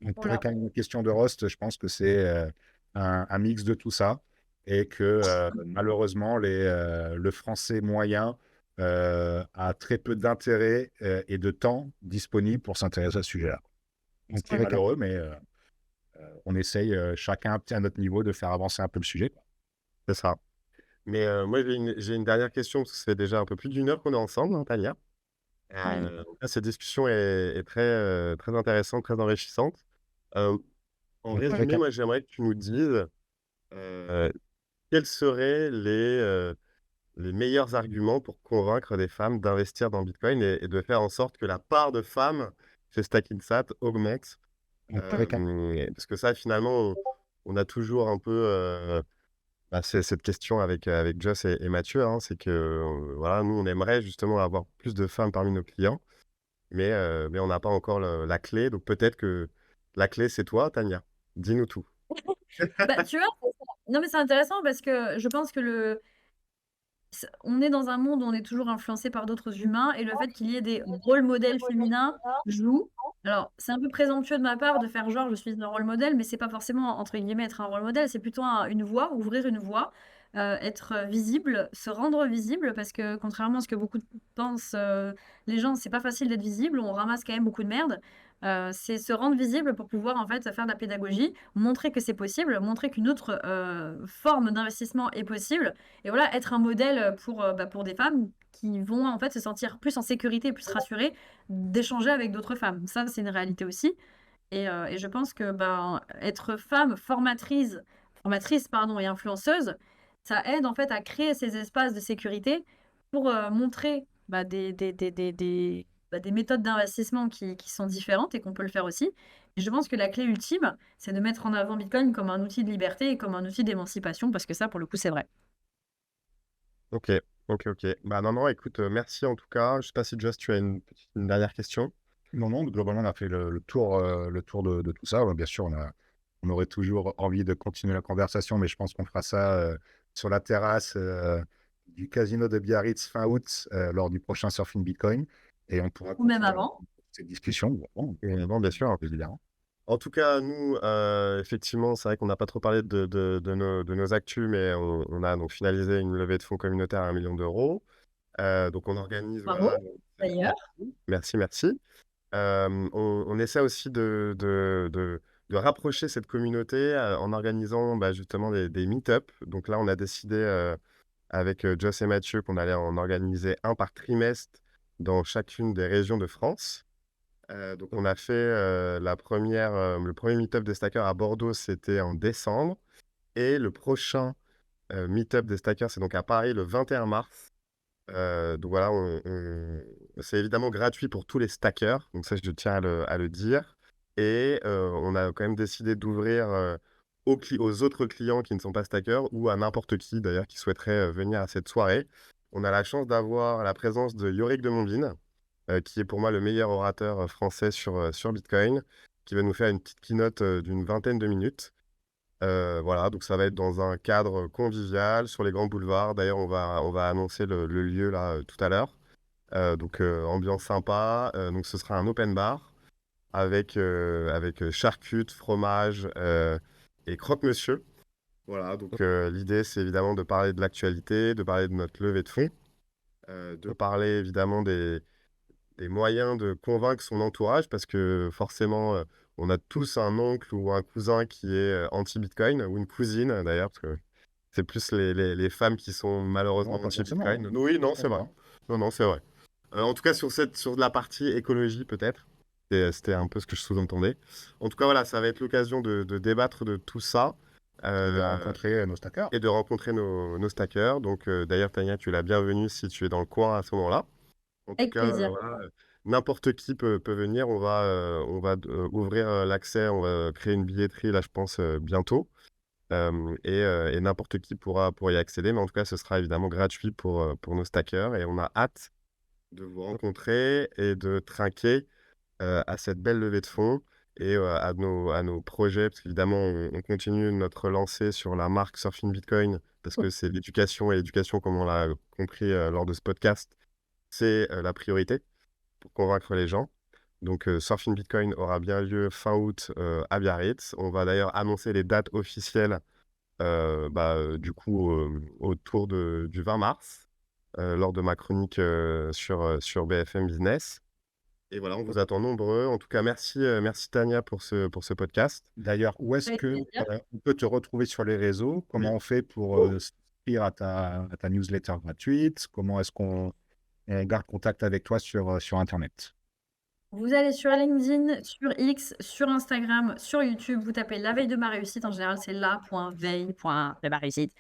Donc, pour Voilà. répondre à une question de Rost, je pense que c'est un mix de tout ça et que malheureusement, le français moyen a très peu d'intérêt et de temps disponible pour s'intéresser à ce sujet-là. Donc, c'est Ouais. malheureux, mais on essaye chacun à notre niveau de faire avancer un peu le sujet, quoi. C'est ça. Mais moi, j'ai une dernière question, parce que ça fait déjà un peu plus d'1 heure qu'on est ensemble, hein, Talia. Donc là, cette discussion est très, très intéressante, très enrichissante. Euh, En Donc, résumé, moi, j'aimerais que tu nous dises euh, quels seraient les meilleurs arguments pour convaincre des femmes d'investir dans Bitcoin et de faire en sorte que la part de femmes chez Stackinsat augmente. Parce que ça, finalement, on a toujours un peu cette question avec Joss et Mathieu, hein, c'est que voilà, nous, on aimerait justement avoir plus de femmes parmi nos clients, mais on n'a pas encore la clé. Donc peut-être que la clé, c'est toi, Tania. Dis-nous tout. Bah, tu vois, non, mais c'est intéressant parce que je pense que on est dans un monde où on est toujours influencé par d'autres humains et le fait qu'il y ait des rôles modèles féminins joue. Alors, c'est un peu présomptueux de ma part de faire genre je suis un rôle modèle, mais c'est pas forcément entre guillemets être un rôle modèle, c'est plutôt une voie, ouvrir une voie, être visible, se rendre visible parce que contrairement à ce que beaucoup pensent, les gens, c'est pas facile d'être visible, on ramasse quand même beaucoup de merde. C'est se rendre visible pour pouvoir en fait faire de la pédagogie, montrer que c'est possible, montrer qu'une autre forme d'investissement est possible et voilà, être un modèle pour des femmes qui vont en fait se sentir plus en sécurité, plus rassurées d'échanger avec d'autres femmes. Ça, c'est une réalité aussi. Et je pense que être femme formatrice pardon, et influenceuse, ça aide en fait à créer ces espaces de sécurité pour montrer des méthodes d'investissement qui sont différentes et qu'on peut le faire aussi. Et je pense que la clé ultime, c'est de mettre en avant Bitcoin comme un outil de liberté et comme un outil d'émancipation, parce que ça, pour le coup, c'est vrai. Ok, ok, ok. Bah non, non, écoute, merci en tout cas. Je sais pas si Joss, tu as une dernière question. Non, non, globalement, on a fait le tour de tout ça. Ouais, bien sûr, on aurait toujours envie de continuer la conversation, mais je pense qu'on fera ça sur la terrasse du casino de Biarritz fin août lors du prochain Surfing Bitcoin. Et on pourra Ou même continuer avant. cette discussion. Bon, Et bon, bien sûr. évidemment. En tout cas, nous, effectivement, c'est vrai qu'on n'a pas trop parlé de nos actus, mais on a donc finalisé une levée de fonds communautaire à 1 million d'euros. Donc, on organise, Bravo, voilà. d'ailleurs. Merci, merci. On essaie aussi de rapprocher cette communauté en organisant justement des meet-up. Donc là, on a décidé avec Joss et Mathieu qu'on allait en organiser un par trimestre dans chacune des régions de France. Donc on a fait le premier meet-up des stackers à Bordeaux, c'était en décembre. Et le prochain meet-up des stackers, c'est donc à Paris le 21 mars. Donc voilà, c'est évidemment gratuit pour tous les stackers, donc ça je tiens à le dire. Et on a quand même décidé d'ouvrir aux autres clients qui ne sont pas stackers ou à n'importe qui d'ailleurs qui souhaiterait venir à cette soirée. On a la chance d'avoir la présence de Yorick de Montbine, qui est pour moi le meilleur orateur français sur Bitcoin, qui va nous faire une petite keynote d'une vingtaine de minutes. Voilà, donc ça va être dans un cadre convivial sur les grands boulevards. D'ailleurs, on va annoncer le lieu là tout à l'heure. Donc ambiance sympa. Donc ce sera un open bar avec charcutes, fromage et croque-monsieur. Voilà, donc l'idée c'est évidemment de parler de l'actualité, de parler de notre levée de fonds, de parler évidemment des moyens de convaincre son entourage parce que forcément, on a tous un oncle ou un cousin qui est anti-Bitcoin ou une cousine d'ailleurs, parce que c'est plus les femmes qui sont malheureusement Non, pas forcément, anti-Bitcoin. hein. Oui, non, Je c'est vrai. comprends. Non, non, c'est vrai. En tout cas, sur la partie écologie, peut-être. C'était un peu ce que je sous-entendais. En tout cas, voilà, ça va être l'occasion de débattre de tout ça Et de euh, rencontrer nos stackers. et de rencontrer nos stackers. Donc, d'ailleurs, Tania, tu es la bienvenue si tu es dans le coin à ce moment-là. En tout Avec cas, plaisir. voilà, n'importe qui peut venir. On va ouvrir l'accès, on va créer une billetterie, là, je pense, bientôt. Et n'importe qui pourra y accéder. Mais en tout cas, ce sera évidemment gratuit pour nos stackers. Et on a hâte de vous rencontrer et de trinquer à cette belle levée de fonds et à nos projets. Parce qu'évidemment, on continue notre lancée sur la marque Surfing Bitcoin parce que c'est l'éducation et l'éducation, comme on l'a compris lors de ce podcast, c'est la priorité pour convaincre les gens. Donc, Surfing Bitcoin aura bien lieu fin août à Biarritz. On va d'ailleurs annoncer les dates officielles du coup autour du 20 mars lors de ma chronique sur BFM Business. Et voilà, on vous attend nombreux. En tout cas, merci Tania pour ce podcast. D'ailleurs, où est-ce Avec que plaisir. on peut te retrouver sur les réseaux? Oui. Comment on fait pour s'inscrire à ta newsletter gratuite? Comment est-ce qu'on garde contact avec toi sur Internet? Vous allez sur LinkedIn, sur X, sur Instagram, sur YouTube, vous tapez la veille de ma réussite. En général, c'est la.veille.de ma réussite.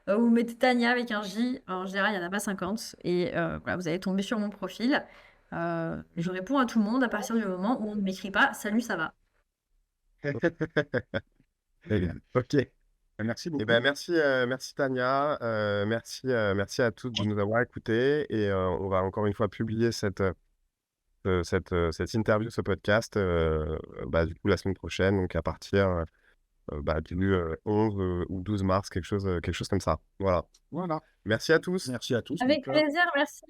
Vous mettez Tania avec un J. En général, il n'y en a pas 50. Et voilà, vous allez tomber sur mon profil. Je réponds à tout le monde à partir du moment où on ne m'écrit pas «Salut, ça va?» Très bien. Ok. Merci Eh beaucoup. ben, merci Tania. Merci à toutes de nous avoir écoutés. Et on va encore une fois publier cette interview, ce podcast, du coup, la semaine prochaine, donc à partir du 11 ou 12 mars, quelque chose comme ça. Voilà. Voilà. Merci à tous. Merci à tous. Avec plaisir, merci.